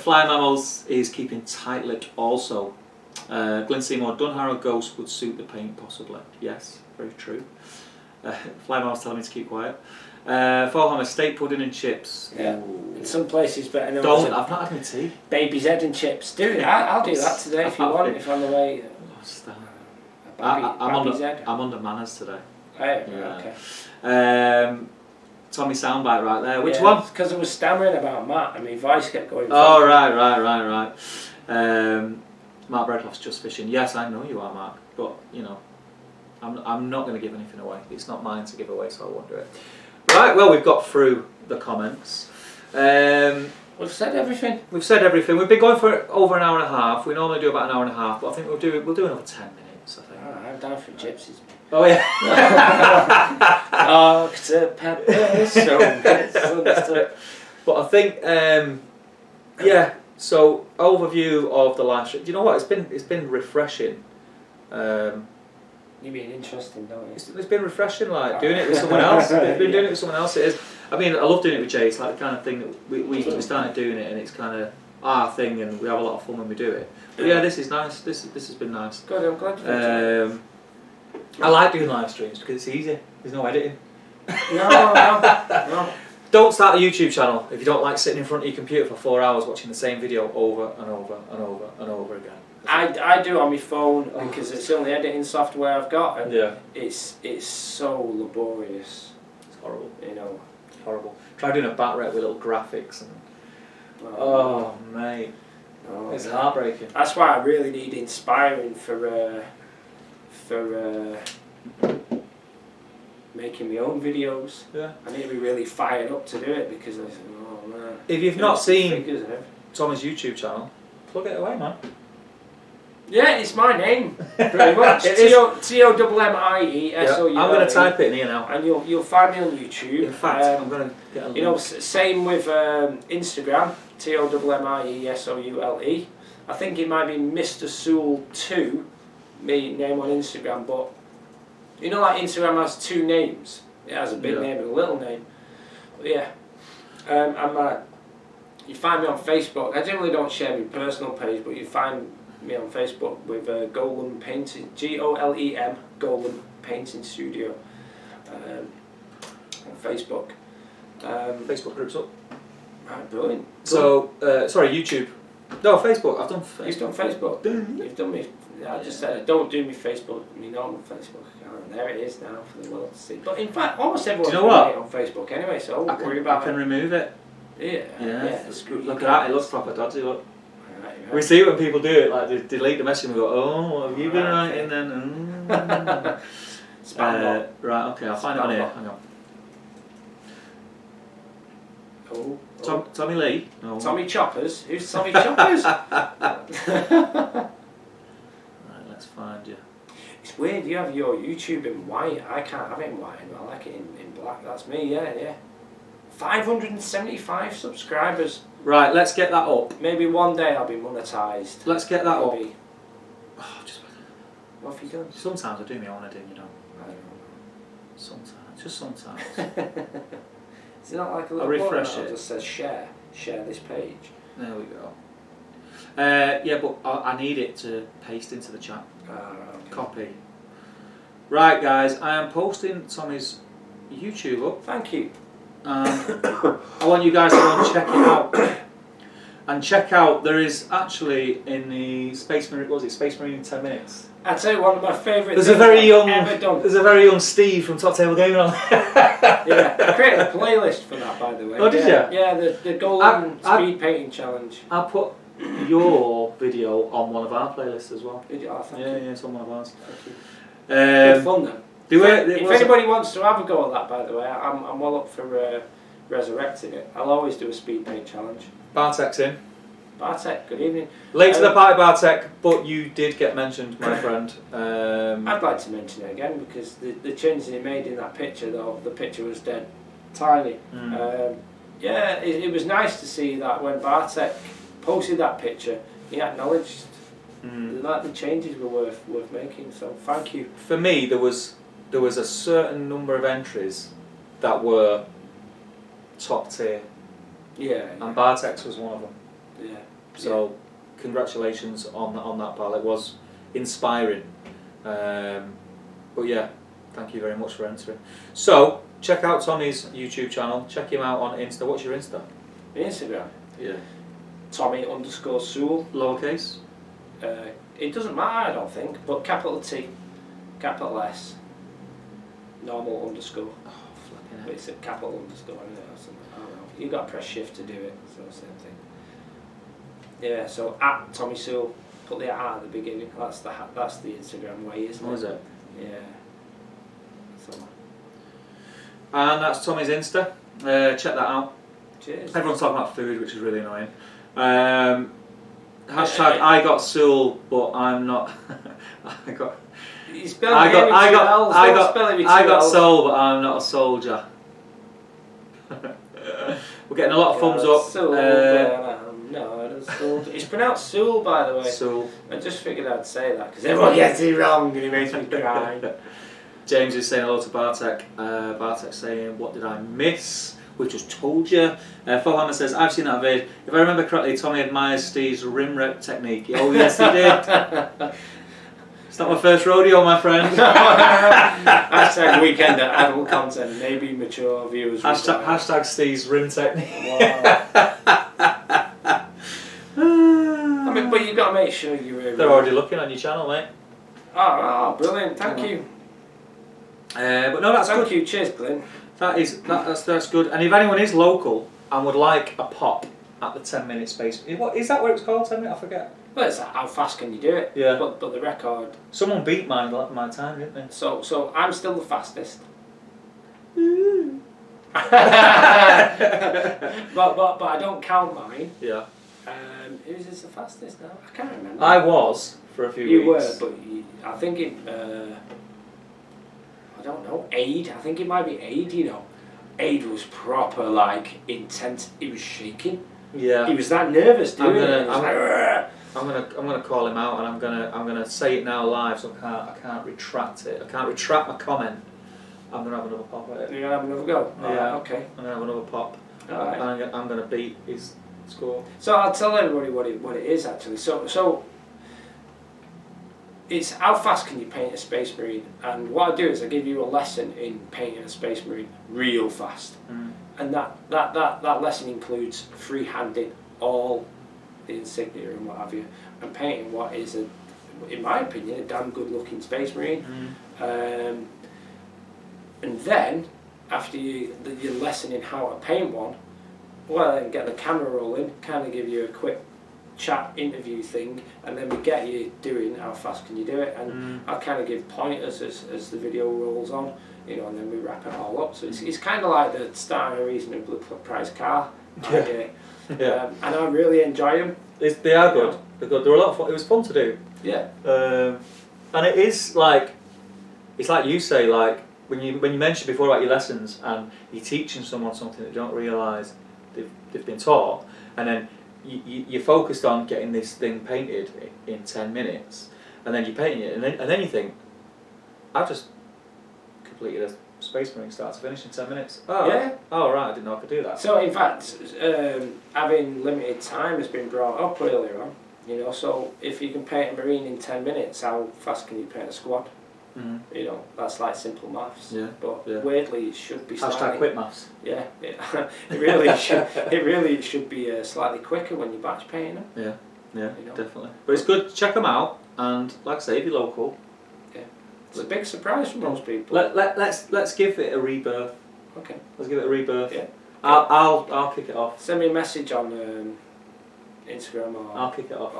Flying Mammals is keeping tight-lipped also. Glenn Seymour, Dunharrow Ghost would suit the paint possibly. Yes, very true. Flying Mammals telling me to keep quiet. Fulham, steak pudding and chips. Yeah. Ooh. In some places better known Don't, I've not had any tea. Baby's head and chips. Do it. I'll do that today if you want, if I'm away. I'm under manners today. Oh, okay. Tommie soundbite right there. Which one? Because I was stammering about Matt and my voice kept going. Oh, right. Mark Bradcloff's just fishing. Yes, I know you are, Mark. But, I'm not going to give anything away. It's not mine to give away, so I won't do it. Right, well, we've got through the comments. We've said everything. We've said everything. We've been going for over an hour and a half. We normally do about an hour and a half, but I think we'll do another 10 minutes, I think. Oh, I'm down for gypsies. Oh, yeah. But I think, yeah, so overview of the last stream. Do you know what? It's been refreshing. You mean interesting, don't you? It's been refreshing, like doing it with someone else. We've been doing it with someone else. It is. I mean, I love doing it with Jay. It's like the kind of thing that we started doing it, and it's kind of our thing, and we have a lot of fun when we do it. But yeah, this is nice. This has been nice. Good, I'm glad you enjoyed it. I like doing live streams because it's easy. There's no editing. No. Don't start a YouTube channel if you don't like sitting in front of your computer for 4 hours watching the same video over and over and over and over again. I do it on my phone because it's the only editing software I've got, and yeah, it's so laborious. it's horrible. You know, It's horrible. Try doing a bat rep with little graphics and mate, it's heartbreaking. That's why I really need inspiring for making my own videos. Yeah. I need to be really fired up to do it because oh man. If you've not seen figures and everything. Tommie's YouTube channel, plug it away, man. Yeah, it's my name, pretty much. Tommie-Soule. I'm going to type it in here now. And you'll find me on YouTube. In fact, I'm going to get a link. You know, same with Instagram, Tommie-Soule. I think it might be Mr. Soulle 2, me name on Instagram, but you know, like Instagram has two names. It has a big name and a little name. But yeah, you find me on Facebook. I generally don't share my personal page, but you find me on Facebook with Golem Painting, Golem Golem Painting Studio on Facebook. Facebook groups up. Right, brilliant. So, sorry, YouTube. No, Facebook. I've done Facebook. You've done Facebook. You've done me. I just said don't do me Facebook, me normal Facebook account. And there it is now for the world to see. But in fact, almost everyone's on Facebook anyway, so I won't worry about it. I can remove it. Yeah. Look at that. It looks proper dodgy. Look. Right. We see when people do it, like they delete the message and we go, oh, what have you been writing then? Spam right, okay, I'll find it on here. Hang on. Tommie Lee? No. Tommie Choppers? Who's Tommie Choppers? Right, let's find you. It's weird, you have your YouTube in white. I can't have it in white, I like it in black. That's me, yeah. 575 subscribers. Right, let's get that up. Maybe one day I'll be monetised. Let's get that up. Oh, what have you done? Sometimes I do my own editing, you know. I don't know. Sometimes, just sometimes. Is it not like a little refresh button it. that just says share this page? There we go. Yeah, but I need it to paste into the chat. Okay. Copy. Right, guys, I am posting Tommie's YouTube up. Thank you. I want you guys to go and check it out. And check out, there is actually in the Space Marine, what was it, Space Marine in 10 minutes? I'd say one of my favourite things I've ever done. There's a very young Steve from Top Table Gaming on. Yeah, I created a playlist for that, by the way. Oh, did you? Yeah, the Golden Speed Painting Challenge. I put your video on one of our playlists as well. Did you? Oh, thank you. Yeah, it's on one of ours. Thank you. Good fun then. If anybody wants to have a go at that, by the way, I'm well up for resurrecting it. I'll always do a speed paint challenge. Bartek's in. Bartek, good evening. Late to the party, Bartek, but you did get mentioned, my friend. I'd like to mention it again because the changes he made in that picture, though, the picture was dead tiny. Yeah, it was nice to see that when Bartek posted that picture, he acknowledged that the changes were worth making. So thank you. For me, there was a certain number of entries that were top tier. Yeah. And Bartek's was one of them. Yeah. So, congratulations on that, pal. It was inspiring. But yeah, thank you very much for entering. So, check out Tommie's YouTube channel. Check him out on Insta. What's your Insta? Instagram. Yeah. Tommie_Soulle. Lowercase? It doesn't matter, I don't think, but capital T, capital S, normal underscore. Oh, flipping But it's a capital underscore, isn't it, or something? I don't know. You've got to press shift to do it, so same thing. Yeah, so at Tommie Soulle, put the at the beginning. That's the Instagram way, isn't it? What is it? Yeah. Tommie. And that's Tommie's Insta. Check that out. Cheers. Everyone's talking about food, which is really annoying. Hashtag I got Soulle, but I'm not. I got Soulle, but I'm not a soldier. We're getting a lot of thumbs up. Soulle, no, it's pronounced Soulle, by the way. Soulle. I just figured I'd say that because everyone gets it wrong and it makes me cry. James is saying hello to Bartek. Bartek saying, what did I miss? We just told you. Fohammer says, I've seen that vid. If I remember correctly, Tommie admires Steve's rim rep technique. Oh yes, he did. It's not my first rodeo, my friend. Hashtag weekend at adult content. Maybe mature viewers. Hashtag Steve's rim technique. Wow. I mean, but you've got to make sure you're. They're already looking on your channel, mate. Oh, brilliant! Thank you. But no, that's good. Thank you. Cheers, Glenn. That's good. And if anyone is local and would like a pop at the 10-minute space, what is that? What it was called? 10 minutes? I forget. Well, it's like, how fast can you do it? Yeah. But the record. Someone beat my time, didn't they? So I'm still the fastest. but I don't count mine. Yeah. Who's the fastest now? I can't remember. I was for a few weeks. You were, but I think it. I don't know. Aid. I think it might be Aid. You know, Aid was proper like intense. He was shaking. Yeah. He was that nervous doing it. I'm gonna call him out, and I'm gonna say it now live, so I can't retract it. I can't retract my comment. I'm gonna have another pop at it. You're gonna have another go. Yeah. Okay. I'm gonna have another pop. Alright. And I'm gonna beat his score. So I'll tell everybody what it is actually. So it's how fast can you paint a Space Marine, and what I do is I give you a lesson in painting a Space Marine real fast, and that lesson includes freehanding all the insignia and what have you, and painting what is in my opinion, a damn good looking Space Marine. And then after your lesson in how to paint one, well, then get the camera rolling, kind of give you a quick chat interview thing, and then we get you doing how fast can you do it, and I'll kind of give pointers as the video rolls on, you know, and then we wrap it all up. So it's kind of like the starting a reasonably priced car idea. Yeah. And I really enjoy them. They are good. They're good. They're a lot of fun. It was fun to do. Yeah. And it is like, it's like you say, like when you mentioned before about your lessons and you're teaching someone something that they don't realise they've been taught, and then you're focused on getting this thing painted in 10 minutes, and then you're painting it, and then you think, I've just completed a Space Marine start to finish in 10 minutes. Oh, yeah. Oh, right, I didn't know I could do that. So in fact, having limited time has been brought up earlier on. You know, so if you can paint a Marine in 10 minutes, how fast can you paint a squad? You know, that's like simple maths. Yeah. But weirdly, it should be slightly. Hashtag quit maths. Yeah, it really should. It really should be slightly quicker when you batch painting them. Yeah, yeah, you know? Definitely. But it's good. Check them out, and like I say, if you're local, it's a big surprise for most people. Let's give it a rebirth. Okay. Let's give it a rebirth. Yeah. I'll kick it off. Send me a message on Instagram or. I'll kick it off.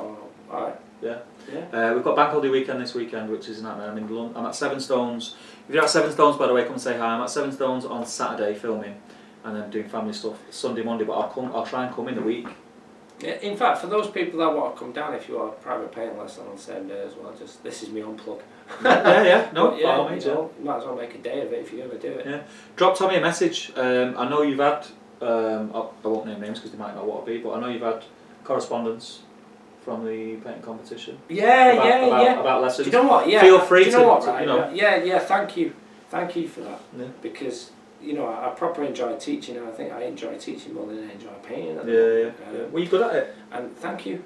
Alright. Yeah. Yeah. We've got Bank Holiday weekend this weekend, which is I'm in London. I'm at Seven Stones. If you're at Seven Stones, by the way, come and say hi. I'm at Seven Stones on Saturday filming, and then doing family stuff Sunday, Monday. But I'll try and come in the week. Yeah. In fact, for those people that want to come down, if you want a private painting lesson on the same day as well, this is my unplug. Yeah. No, but yeah, by all means, you know, you might as well make a day of it if you're going to do it. Yeah. Drop Tommie a message. I know you've had. I won't name names because they might know what it'll be, but I know you've had correspondence from the painting competition. About lessons. Do you know what? Yeah. Feel free do you know what, to right? you know. Yeah. Thank you for that. Yeah. Because you know I properly enjoy teaching, and I think I enjoy teaching more than I enjoy painting. Yeah. Well, you're good at it. And thank you.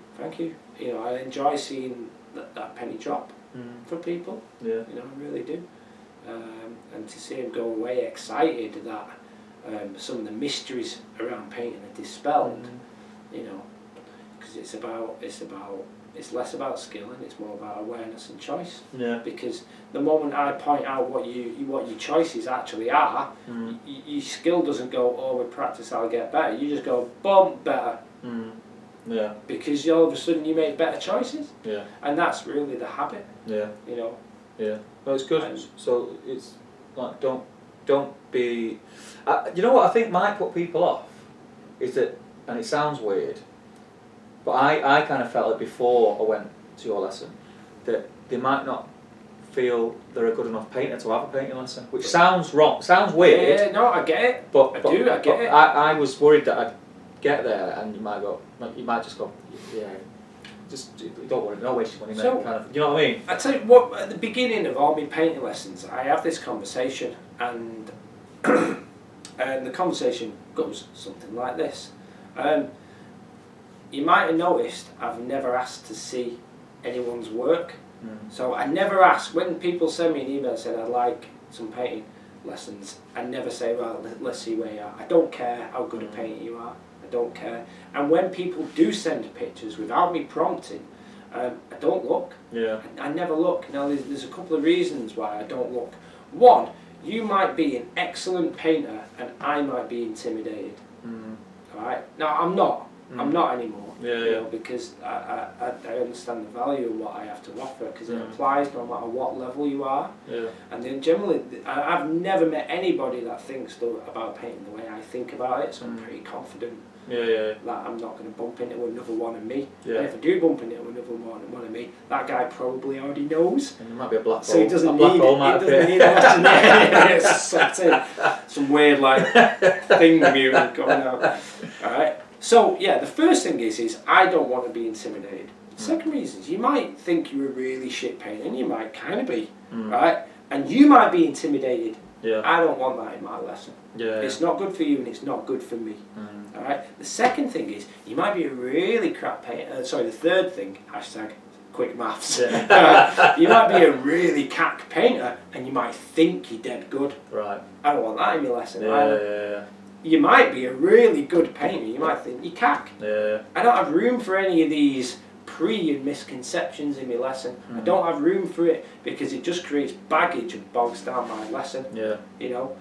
You know, I enjoy seeing that penny drop for people. Yeah. You know, I really do. And to see them go away excited that some of the mysteries around painting are dispelled. You know. Because it's less about skill and it's more about awareness and choice. Yeah. Because the moment I point out what your choices actually are, your skill doesn't go, oh, with practice I'll get better. You just go, boom, better. Yeah. Because all of a sudden you make better choices. Yeah. And that's really the habit. Yeah. You know. Yeah. Well, it's good. So Like, don't be. You know what I think might put people off is that, and it sounds weird, but I kind of felt it before I went to your lesson, that they might not feel they're a good enough painter to have a painting lesson, which sounds wrong, sounds weird. Yeah, no, I get it. But I get it. I was worried that I'd get there and you might just go, yeah, just don't worry, don't waste your money, mate. So, kind of, you know what I mean? I tell you what, at the beginning of all my painting lessons, I have this conversation, and and the conversation goes something like this. You might have noticed I've never asked to see anyone's work. So I never ask, when people send me an email saying I'd like some painting lessons, I never say, well, let's see where you are. I don't care how good a painter you are. I don't care. And when people do send pictures without me prompting, I don't look. Yeah. I never look. Now, there's a couple of reasons why I don't look. One, you might be an excellent painter and I might be intimidated. Alright? Now, I'm not. I'm not anymore. Yeah, you know, because I understand the value of what I have to offer, because it applies no matter what level you are. Yeah. And then generally, I've never met anybody that thinks about painting the way I think about it, so I'm pretty confident that I'm not going to bump into another one of me. Yeah. And if I do bump into another one of me, that guy probably already knows. And there might be a black hole. So he doesn't need some weird thing music going out. Alright. So yeah, the first thing is I don't want to be intimidated. The second reason is you might think you're a really shit painter, and you might kind of be, right? And you might be intimidated. Yeah. I don't want that in my lesson. Yeah. It's not good for you, and it's not good for me. All right. The second thing is you might be a really crap painter. The third thing, #quick maths. Yeah. You might be a really cack painter, and you might think you're dead good. Right. I don't want that in your lesson. Yeah. You might be a really good painter, you might think you're cack. Yeah. I don't have room for any of these pre and misconceptions in my lesson. I don't have room for it because it just creates baggage and bogs down my lesson. Yeah. You know?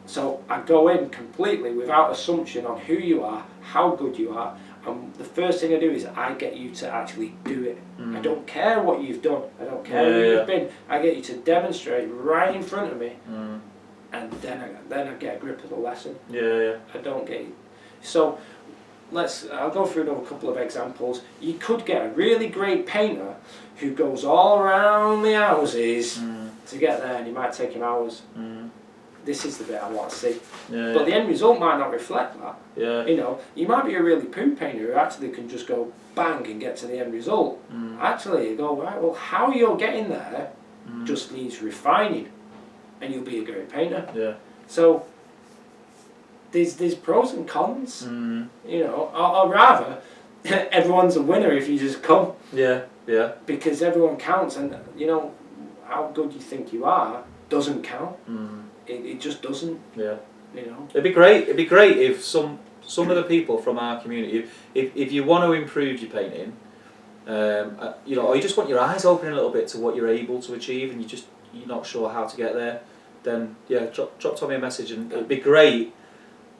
So I go in completely without assumption on who you are, how good you are, and the first thing I do is I get you to actually do it. I don't care what you've done, I don't care who you've been, I get you to demonstrate right in front of me. And then I get a grip of the lesson. Yeah. I don't get it. So I'll go through another couple of examples. You could get a really great painter who goes all around the houses to get there, and it might take him hours. This is the bit I want to see. But the end result might not reflect that. Yeah. You know, you might be a really poo painter who actually can just go bang and get to the end result. Actually, you go, right, well, how you're getting there just needs refining, and you'll be a great painter. Yeah. So there's pros and cons, you know, or rather, everyone's a winner if you just come. Yeah. Because everyone counts, and you know how good you think you are doesn't count. It just doesn't. Yeah. You know. It'd be great if some of the people from our community, if you want to improve your painting, you know, or you just want your eyes open a little bit to what you're able to achieve, and you're not sure how to get there, then yeah, drop Tommie a message, and it'd be great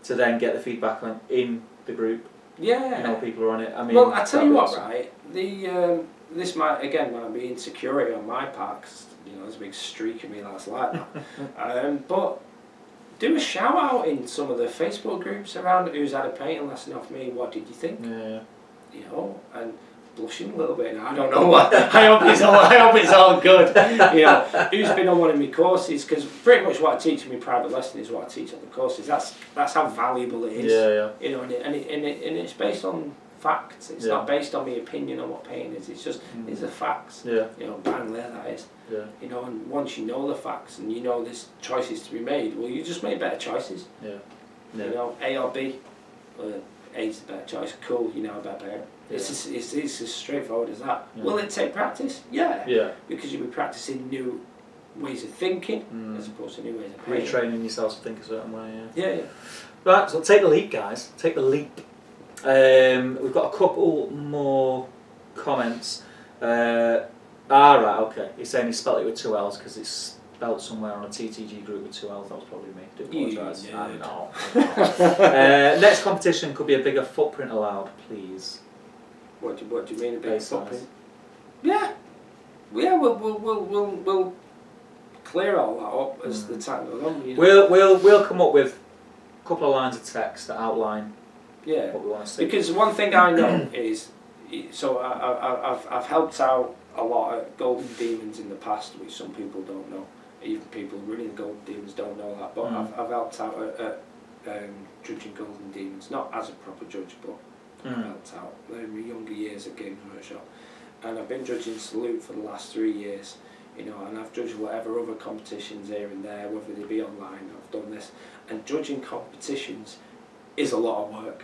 to then get the feedback in the group. Yeah. You know, people are on it. I mean, well, I tell you what, right? This might be insecurity on my part, 'cause, you know, there's a big streak of me that's like that. But do a shout out in some of the Facebook groups around who's had a painting lesson off me. What did you think? Yeah. You know, and blushing a little bit now. I don't know what. I hope it's all good. You know, who's been on one of my courses? Because pretty much what I teach in my private lesson is what I teach on the courses. That's how valuable it is. Yeah. You know, and it's based on facts. It's not based on my opinion on what painting is. It's just these are facts. Yeah. You know, bang there that is. Yeah. You know, and once you know the facts and you know there's choices to be made, well, you just make better choices. Yeah. You know, A or B. Well, A's the better choice. Cool. You know about better. Yeah. It's as straightforward as that. Yeah. Will it take practice? Yeah. Yeah. Because you'll be practicing new ways of thinking as opposed to new ways of painting. Retraining yourself to think a certain way. Yeah. Right, so take the leap, guys. Take the leap. We've got a couple more comments. Right, okay. He's saying he spelled it with 2 L's because it's spelled somewhere on a TTG group with 2 L's. That was probably me. Do apologise. I know. Next competition could be a bigger footprint allowed, please. What do you mean a bigger Base footprint? size. Yeah. We'll clear all that up as the time goes on. You know. We'll come up with a couple of lines of text that outline what we want to see. Because one thing I know is, so I've helped out a lot at Golden Demons in the past, which some people don't know. Even people running the Golden Demons don't know that, but I've helped out at judging Golden Demons, not as a proper judge, but I've helped out in my younger years at Games Workshop. And I've been judging Salute for the last 3 years, you know, and I've judged whatever other competitions here and there, whether they be online. I've done this, and judging competitions is a lot of work.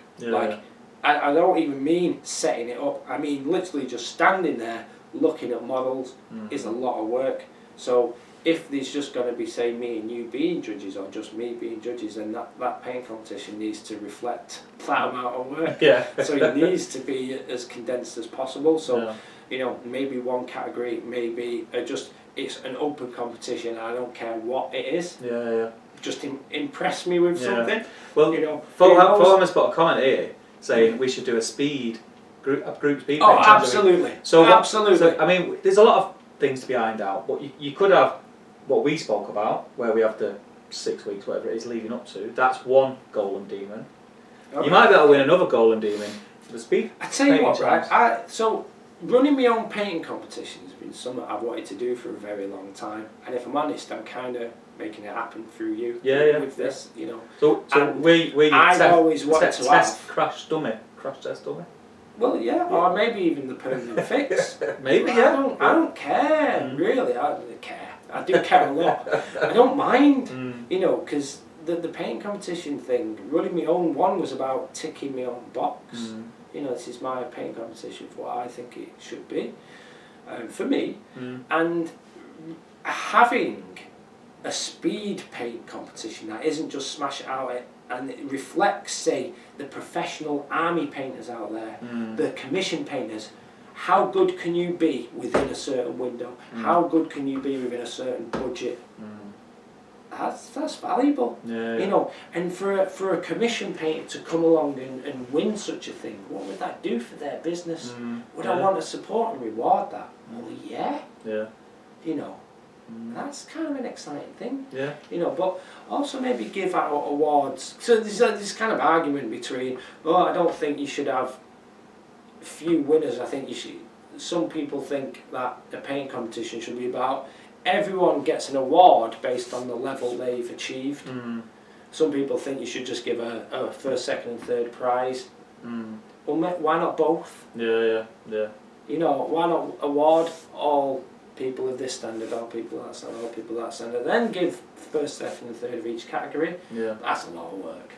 I don't even mean setting it up. I mean literally just standing there looking at models is a lot of work. So if there's just going to be, say, me and you being judges, or just me being judges, then that paint competition needs to reflect that amount of work. So it needs to be as condensed as possible. So you know, maybe one category, maybe it's an open competition. I don't care what it is. Just impress me with something. Well, you know, Fulham's put a comment here saying we should do a group speed. Oh, absolutely. Absolutely. So I mean, there's a lot of things to be ironed out, but you could have what we spoke about, where we have the 6 weeks, whatever it is, leading up to. That's one Golden Demon. You might be able to win another Golden Demon for the speed. I tell you what, right? So running my own painting competition has been something I've wanted to do for a very long time, and if I'm honest, I'm kind of making it happen through you. With this, you know. So we I've always wanted to have crash test dummy. Well, or maybe even the permanent fix. Maybe, I don't care, really. I don't care. I do care a lot. I don't mind, you know, because the paint competition thing, running my own one was about ticking my own box. You know, this is my paint competition for what I think it should be, for me. And having a speed paint competition that isn't just smash it out and it reflects, say, the professional army painters out there, the commission painters. How good can you be within a certain window? How good can you be within a certain budget? That's valuable, you know. And for a commission painter to come along and win such a thing, what would that do for their business? Would I want to support and reward that? Well, you know. That's kind of an exciting thing, you know. But also maybe give out awards. So there's this kind of argument between, I don't think you should have few winners. I think you should. Some people think that the paint competition should be about everyone gets an award based on the level they've achieved. Some people think you should just give a first, second, and third prize. Well, why not both? You know, why not award all people of this standard, all people of that standard, all people of that standard, then give first, second, and third of each category. That's a lot of work.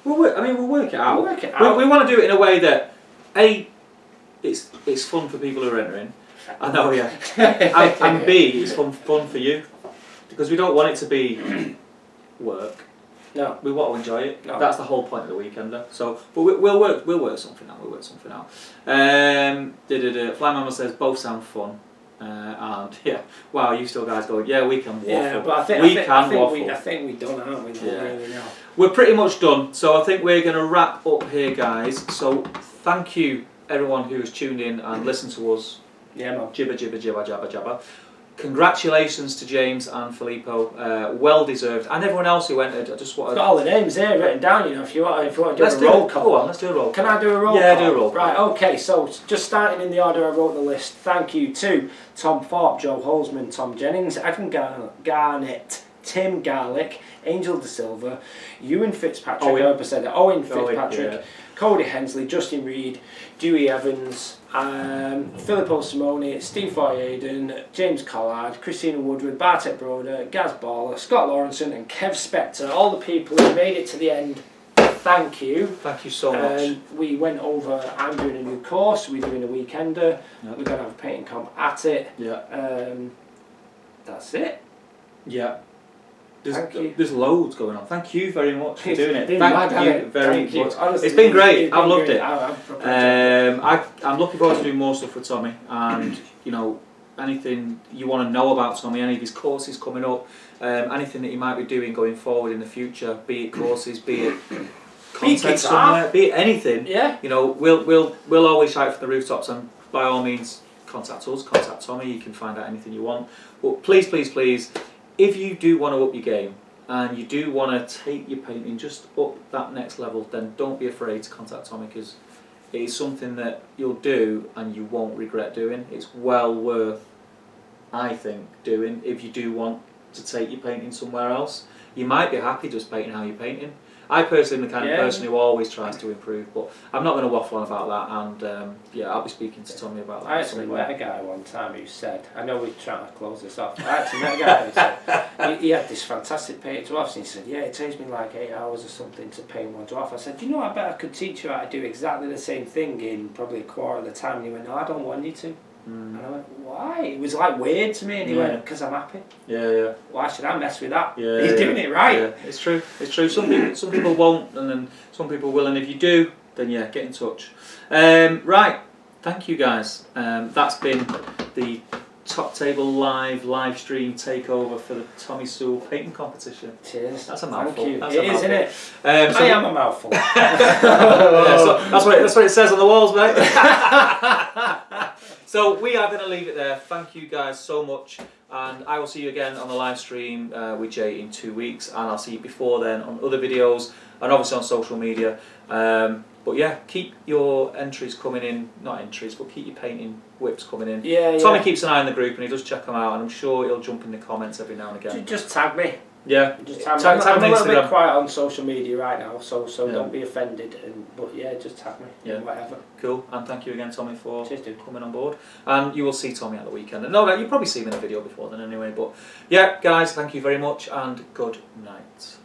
We'll work it out. We want to do it in a way that it's fun for people who are entering. I know, and B, it's fun for you, because we don't want it to be work. No, we want to enjoy it. No. That's the whole point of the weekender. So, but we'll work something out. Fly Mama says both sound fun. And wow, you still guys going? Yeah, we can waffle. Yeah, but I think we're done, aren't we? Really now. We're pretty much done. So I think we're going to wrap up here, guys. So thank you everyone who has tuned in and listened to us. Jibber jibber jibber jabber jabber. Congratulations to James and Filippo, well deserved, and everyone else who entered. I just want to... Got all the names there written down, you know, if you want to do a roll call. Go on, let's do a roll call. Can I do a roll call? Yeah, do a roll call. Right, okay, so just starting in the order I wrote the list. Thank you to Tom Thorpe, Joe Holzman, Tom Jennings, Adam Garnett, Tim Garlick, Angel De Silva, Ewan Fitzpatrick, Owen Fitzpatrick, Cody Hensley, Justin Reed, Dewey Evans, Filippo Simone, Steve Foyaden, James Collard, Christina Woodward, Bartek Broder, Gaz Baller, Scott Lawrenson and Kev Spector, all the people who made it to the end. Thank you. Thank you so much. We went over, I'm doing a new course, we're doing a weekender, we're going to have a painting comp at it. That's it. There's loads going on. Thank you very much for doing it. Thank you very much. Honestly, it's been great. I've loved it. I'm looking forward to doing more stuff with Tommie, and you know, anything you want to know about Tommie, any of his courses coming up, anything that he might be doing going forward in the future, be it courses, be it content somewhere, be it anything. You know, we'll always shout for the rooftops, and by all means, contact us, contact Tommie, you can find out anything you want. But please, please, please, if you do want to up your game and you do want to take your painting just up that next level, then don't be afraid to contact Tommie, because it is something that you'll do and you won't regret doing. It's well worth, I think, doing if you do want to take your painting somewhere else. You might be happy just painting how you're painting. I personally am the kind of person who always tries to improve, but I'm not going to waffle on about that, and yeah, I'll be speaking to Tommie about that. I actually met a guy one time who said, I know we're trying to close this off, I actually met a guy who said, he had this fantastic painted dwarfs, and he said, yeah, it takes me like 8 hours or something to paint one dwarf. I said, you know, I bet I could teach you how to do exactly the same thing in probably a quarter of the time. And he went, no, I don't want you to. And I went, why? It was like weird to me, and he went, because I'm happy. Yeah. Why should I mess with that? Yeah, He's doing it right. Yeah, it's true. It's true. Some people won't, and then some people will. And if you do, then yeah, get in touch. Right. Thank you guys. That's been the Top Table live stream takeover for the Tommie Soulle painting competition. Cheers. That's a mouthful. Thank you. That's it is, isn't it? So I am a mouthful. Yeah, so that's what it says on the walls, mate. So we are going to leave it there. Thank you guys so much, and I will see you again on the live stream with Jay in 2 weeks, and I'll see you before then on other videos and obviously on social media. But yeah, keep your entries coming in, not entries, but keep your painting whips coming in. Yeah. Tommie keeps an eye on the group and he does check them out, and I'm sure he'll jump in the comments every now and again. Just tag me. Yeah, just tag me. Tag I'm a little Instagram. bit quiet on social media right now, so Yeah. don't be offended. But yeah, just tag me. Yeah. Whatever. Cool, and thank you again, Tommie, for Cheers, dude. coming on board. And you will see Tommie at the weekend. And no, you'll probably see him in a video before then anyway. But yeah, guys, thank you very much, and good night.